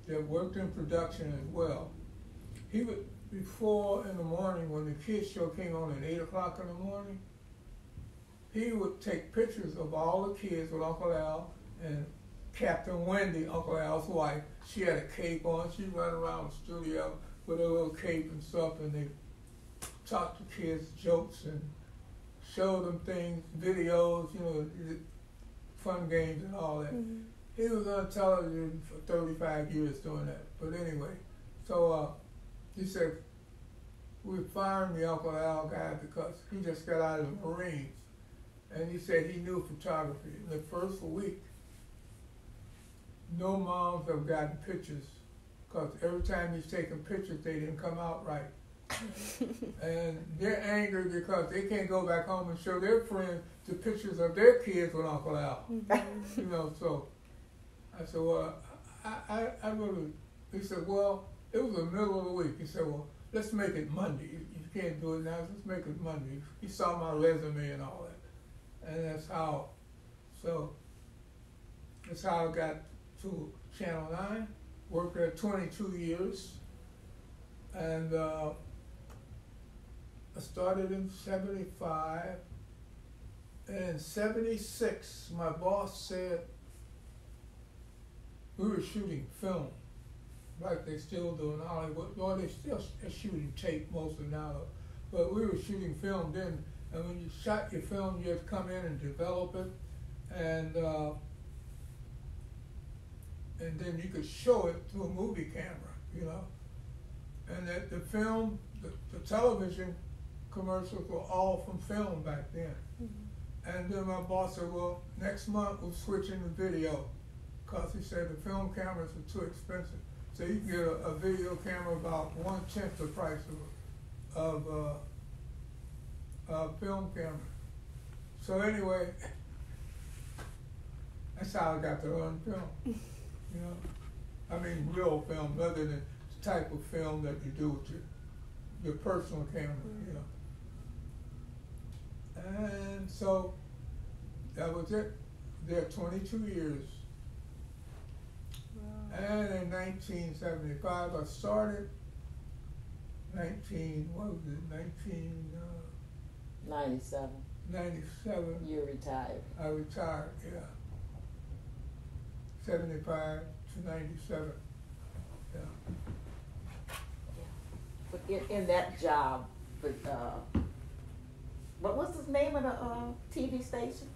that worked in production as well, before in the morning when the kids show came on at 8 o'clock in the morning, he would take pictures of all the kids with Uncle Al and Captain Wendy, Uncle Al's wife. She had a cape on. She'd run around the studio with a little cape and stuff, and they taught the kids jokes and showed them things, videos, you know, fun games and all that. Mm-hmm. He was on television for 35 years doing that. But anyway, so he said, we fired the Uncle Al guy because he just got out of the Marines. And he said he knew photography. In the first week, no moms have gotten pictures because every time he's taking pictures, they didn't come out right. And they're angry because they can't go back home and show their friends the pictures of their kids with Uncle Al. Mm-hmm. You know, so I said, well, I really, he said, well, it was the middle of the week. He said, well, let's make it Monday. You can't do it now, let's make it Monday. He saw my resume and all that. And that's how I got to Channel 9, worked there 22 years. And I started in 75. And in 76, my boss said, we were shooting film, like they still do in Hollywood. Well, they're still shooting tape mostly now, but we were shooting film then. And when you shot your film, you had to come in and develop it, and then you could show it through a movie camera, you know. And that the film, the television commercials were all from film back then. Mm-hmm. And then my boss said, well, next month we're switching to video, because he said the film cameras are too expensive. So you can get a video camera about 1/10 the price of film camera. So anyway, that's how I got to learn film. You know, I mean real film, other than the type of film that you do with your personal camera. You know, and so that was it. There 22 years. Wow. And in 1975, I started. 97. 97. You retired. I retired, yeah. 75 to 97. Yeah. But in that job, what was the name of the TV station?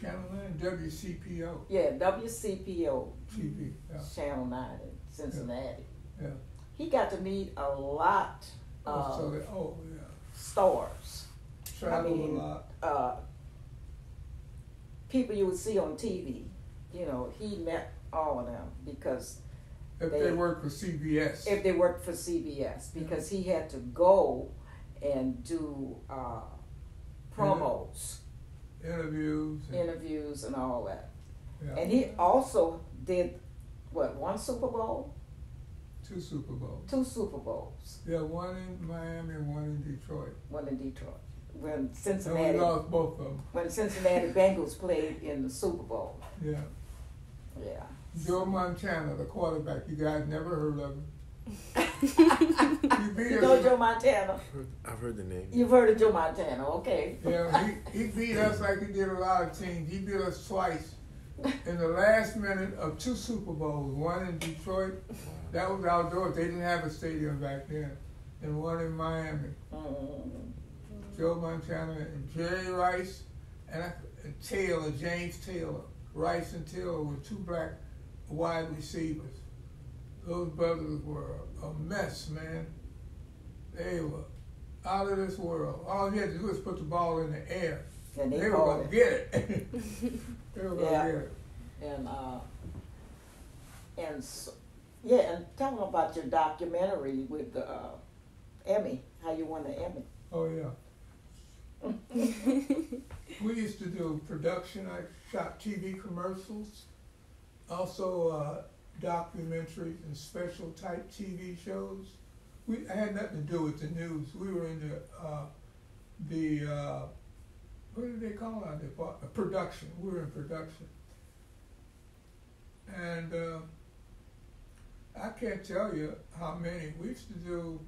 Channel 9, WCPO. Yeah, WCPO. TV, yeah. Channel 9 in Cincinnati. Yeah. He got to meet a lot of stars. Traveled a lot. People you would see on TV. You know, he met all of them because if they worked for CBS. If they worked for CBS, because he had to go and do promos. Interviews and all that. Yeah. And he also did, one Super Bowl? 2 Super Bowls. 2 Super Bowls. Yeah, one in Miami and one in Detroit. One in Detroit. When Cincinnati. And we lost both of them. When Cincinnati Bengals played in the Super Bowl. Yeah. Yeah. Joe Montana, the quarterback. You guys never heard of him. You know Joe Montana? I've heard the name. You've heard of Joe Montana, okay. Yeah, he beat us like he did a lot of teams. He beat us twice in the last minute of 2 Super Bowls. One in Detroit, that was outdoors. They didn't have a stadium back then. And one in Miami. Joe Montana and Jerry Rice and Taylor, James Taylor. Rice and Taylor were 2 black wide receivers. Those brothers were a mess, man. They were out of this world. All you had to do was put the ball in the air. And they were going to get it. They were going to get it. And tell them about your documentary with the Emmy, how you won the Emmy. Oh, yeah. We used to do production. I shot TV commercials, also documentaries and special type TV shows. I had nothing to do with the news. We were in the what did they call it? Production. We were in production. And I can't tell you how many. We used to do,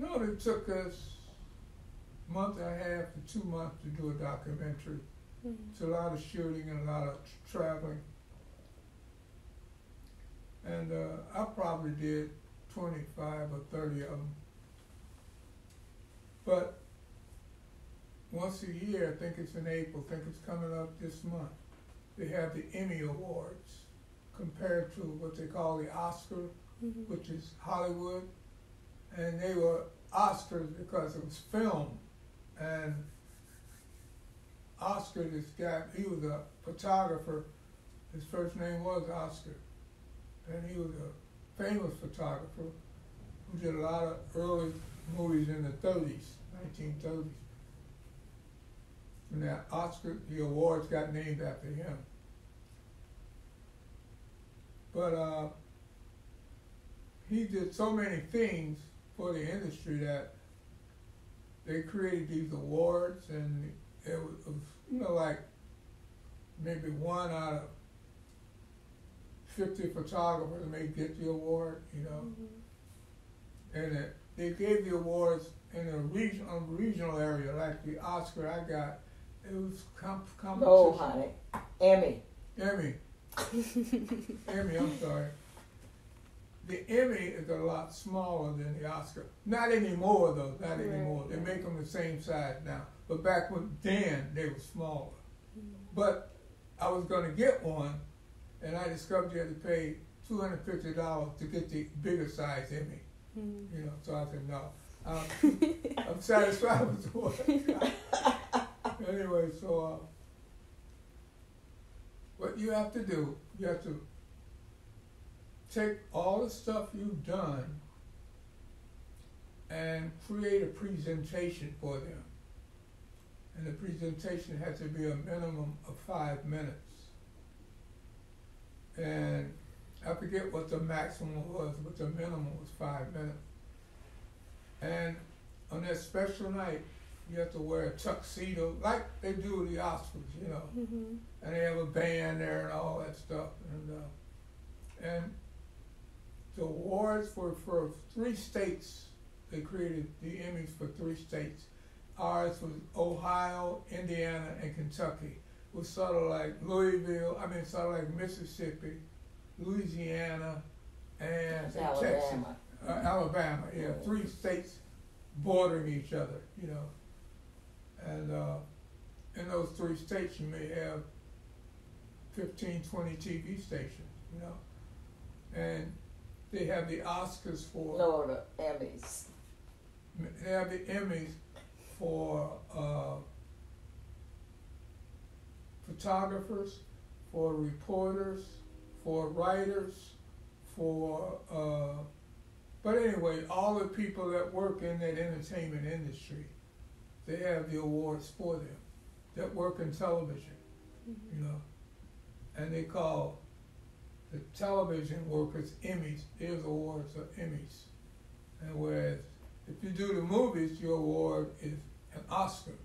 it took us a month and a half to 2 months to do a documentary. It's a lot of shooting and a lot of traveling. And I probably did 25 or 30 of them. But once a year, I think it's in April, I think it's coming up this month, they have the Emmy Awards compared to what they call the Oscar, which is Hollywood. And they were Oscars because it was film. And Oscar, this guy, he was a photographer. His first name was Oscar. And he was a famous photographer who did a lot of early movies in the 30s, 1930s. And that Oscar, the awards got named after him. But he did so many things for the industry that they created these awards, and it was like maybe 1 out of 50 photographers may get the award, And they gave the awards in a regional area, like the Oscar I got. It was competition. No, honey. Emmy. Emmy, I'm sorry. The Emmy is a lot smaller than the Oscar. Not anymore, though. Not anymore. They make them the same size now. But back then, they were smaller. But I was going to get one, and I discovered you had to pay $250 to get the bigger size Emmy. So I said, no. I'm satisfied with the one. Anyway, so what you have to do, you have to take all the stuff you've done and create a presentation for them. And the presentation has to be a minimum of 5 minutes. And I forget what the maximum was, but the minimum was 5 minutes. And on that special night, you have to wear a tuxedo, like they do the Oscars, And they have a band there and all that stuff. And the awards were for 3 states. They created the Emmys for 3 states. Ours was Ohio, Indiana, and Kentucky. It was sort of like sort of like Mississippi, Louisiana, and Texas. Alabama, 3 states bordering each other, And in those 3 states, you may have 15, 20 TV stations, And they have the Oscars for... No, the Emmys. They have the Emmys for photographers, for reporters, for writers, for... but anyway, all the people that work in that entertainment industry, they have the awards for them, that work in television, And they call the television workers Emmys. There's awards for Emmys. And whereas if you do the movies, your award is an Oscar.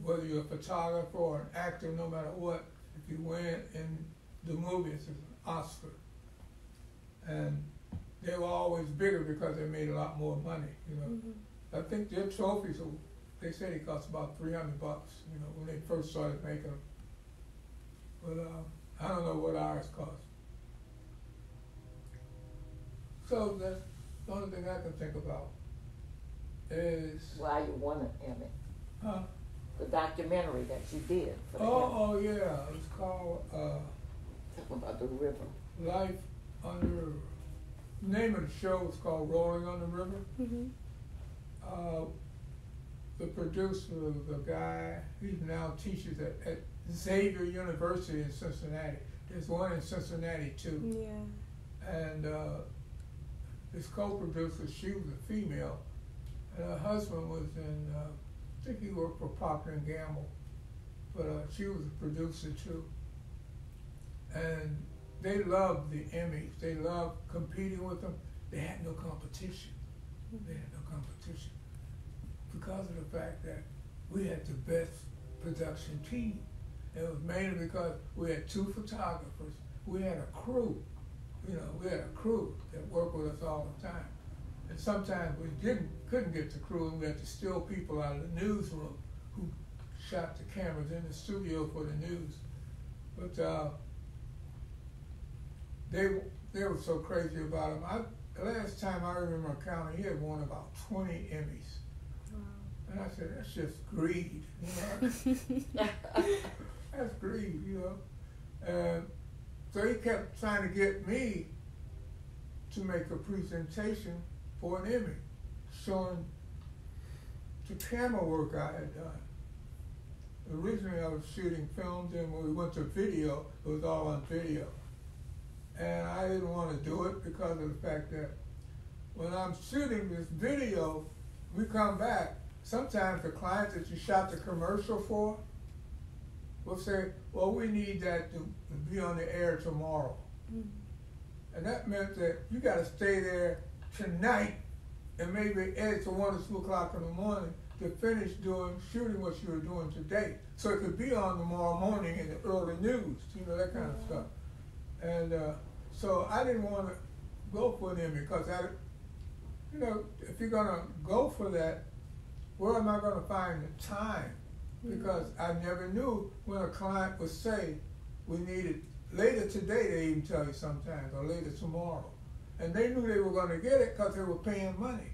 Whether you're a photographer or an actor, no matter what, if you win in the movies, it's an Oscar. And they were always bigger because they made a lot more money, I think their trophies, they say they cost about $300, when they first started making them. But I don't know what ours cost. So that's the only thing I can think about is... Why you won an Emmy? Huh? The documentary that you did. For the Emmy. Oh, yeah. It's called... Talking about the river. Life on the River. The name of the show is called Rolling on the River. The producer, the guy, he now teaches at Xavier University in Cincinnati. There's one in Cincinnati too. Yeah. And his co-producer, she was a female, and her husband was in, I think he worked for Procter & Gamble, but she was a producer too. And they loved the Emmys. They loved competing with them. They had no competition. They had no competition because of the fact that we had the best production team. It was mainly because we had 2 photographers. We had a crew. we had a crew that worked with us all the time. And sometimes we couldn't get the crew, and we had to steal people out of the newsroom who shot the cameras in the studio for the news. But they were so crazy about him. The last time I remember counting, he had won about 20 Emmys. Wow. And I said, that's just greed, That's greed, And so he kept trying to get me to make a presentation for an Emmy, showing the camera work I had done. Originally I was shooting film, then when we went to video, it was all on video. And I didn't want to do it because of the fact that when I'm shooting this video, we come back, sometimes the client that you shot the commercial for will say, well, we need that to be on the air tomorrow. Mm-hmm. And that meant that you got to stay there tonight and maybe edit to 1 or 2 o'clock in the morning to finish shooting what you were doing today. So it could be on tomorrow morning in the early news, that kind of stuff. And so I didn't want to go for an Emmy because if you're going to go for that, where am I going to find the time? Because I never knew when a client would say, we need it later today, they even tell you sometimes, or later tomorrow. And they knew they were going to get it because they were paying money.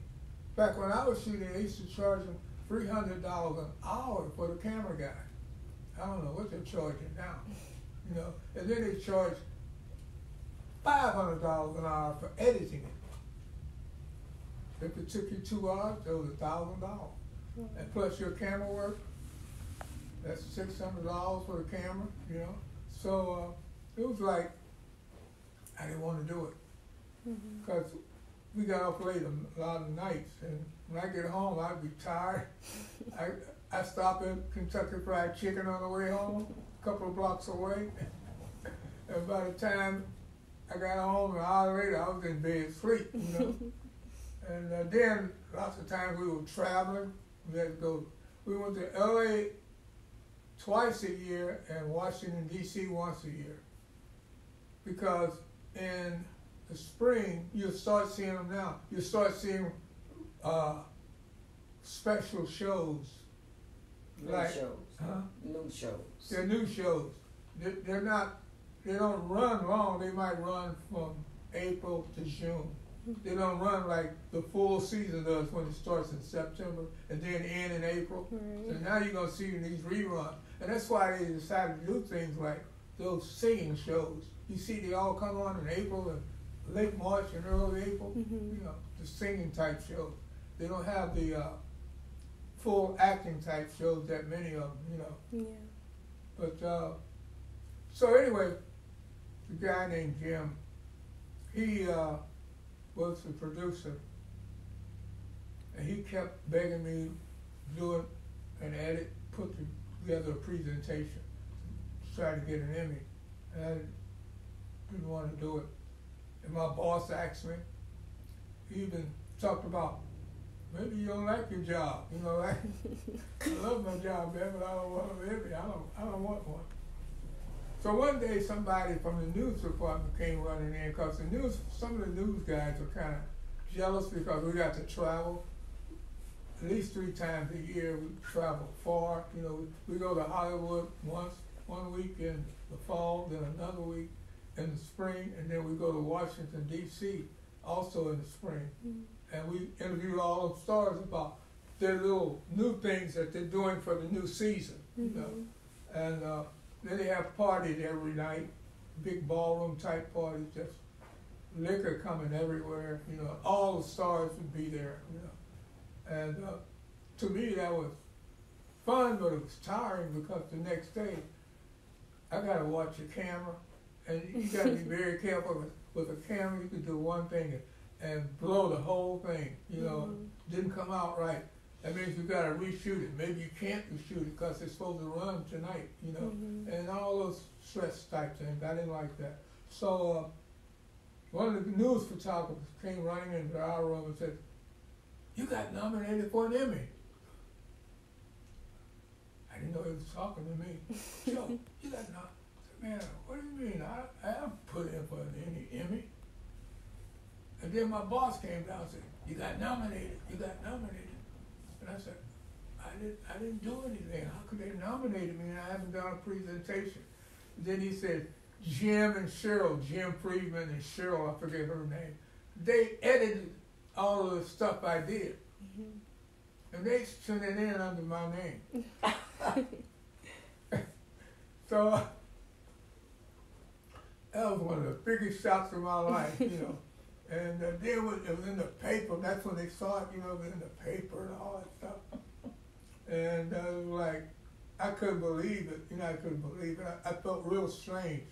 Back when I was shooting, they used to charge them $300 an hour for the camera guy. I don't know what they're charging now, And then they charge $500 an hour for editing it. If it took you 2 hours, that was $1,000. And plus your camera work, that's $600 for the camera, So it was like, I didn't want to do it. Because we got off late a lot of nights. And when I get home, I'd be tired. I stop at Kentucky Fried Chicken on the way home, a couple of blocks away. And by the time I got home an hour later, I was in bed asleep, And then lots of times we were traveling. We had to go. We went to L.A. twice a year and Washington, D.C. once a year. Because in the spring, you'll start seeing them now. You'll start seeing special shows. New shows. They're new shows. They don't run long. They might run from April to June. They don't run like the full season does when it starts in September and then end in April. Right. So now you're going to see these reruns. And that's why they decided to do things like those singing shows. You see they all come on in April and late March and early April. The singing type shows. They don't have the full acting type shows that many of them, Yeah. But, so anyway, the guy named Jim, he was the producer, and he kept begging me to do an edit, put together a presentation, try to get an Emmy, and I didn't want to do it. And my boss asked me, he even talked about, maybe you don't like your job, I love my job, man, but I don't want an Emmy, I don't want one. So one day somebody from the news department came running in because some of the news guys were kind of jealous because we got to travel at least 3 times a year. We travel far. We go to Hollywood one week in the fall, then another week in the spring, and then we go to Washington, D.C. also in the spring. And we interview all the stars about their little new things that they're doing for the new season. And then they have parties every night, big ballroom type parties, just liquor coming everywhere, all the stars would be there, And to me that was fun, but it was tiring because the next day I gotta watch your camera, and you gotta be very careful with a camera. You could do one thing and blow the whole thing, didn't come out right. That means you gotta reshoot it. Maybe you can't reshoot it because it's supposed to run tonight, and all those stress type things. I didn't like that. So one of the news photographers came running into our room and said, "You got nominated for an Emmy." I didn't know he was talking to me. "Joe, you got nominated." I said, "Man, what do you mean? I haven't put in for any Emmy." And then my boss came down and said, you got nominated, you got nominated. And I said, I didn't do anything. How could they nominate me and I haven't done a presentation? And then he said, Jim and Cheryl, Jim Friedman and Cheryl, I forget her name, they edited all of the stuff I did. And they sent it in under my name. So that was one of the biggest shocks of my life, you know. And then it was in the paper. That's when they saw it, you know, it was in the paper and all that stuff. And it was like, I couldn't believe it. You know, I couldn't believe it. I felt real strange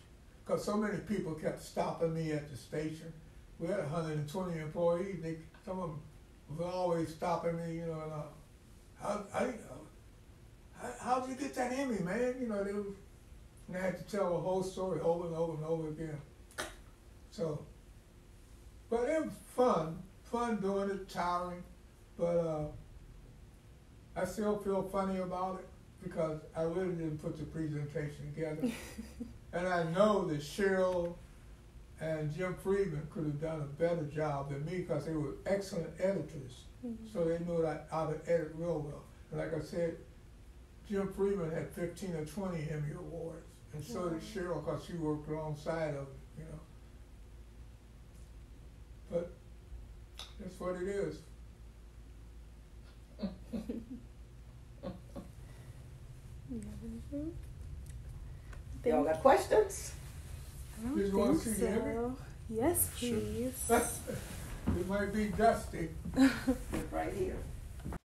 because so many people kept stopping me at the station. We had 120 employees. Some of them was always stopping me, you know, and how'd you get that in me, man? You know, and I had to tell the whole story over and over and over again. So, but it was fun doing it, tiring, but I still feel funny about it because I really didn't put the presentation together. And I know that Cheryl and Jim Friedman could have done a better job than me because they were excellent editors. So they knew how to edit real well. And like I said, Jim Friedman had 15 or 20 Emmy Awards. And so did Cheryl because she worked alongside of him, you know. But that's what it is. Y'all got questions? I don't Did you want to think see the Emmy? so. Yes, please. It might be dusty. Right here.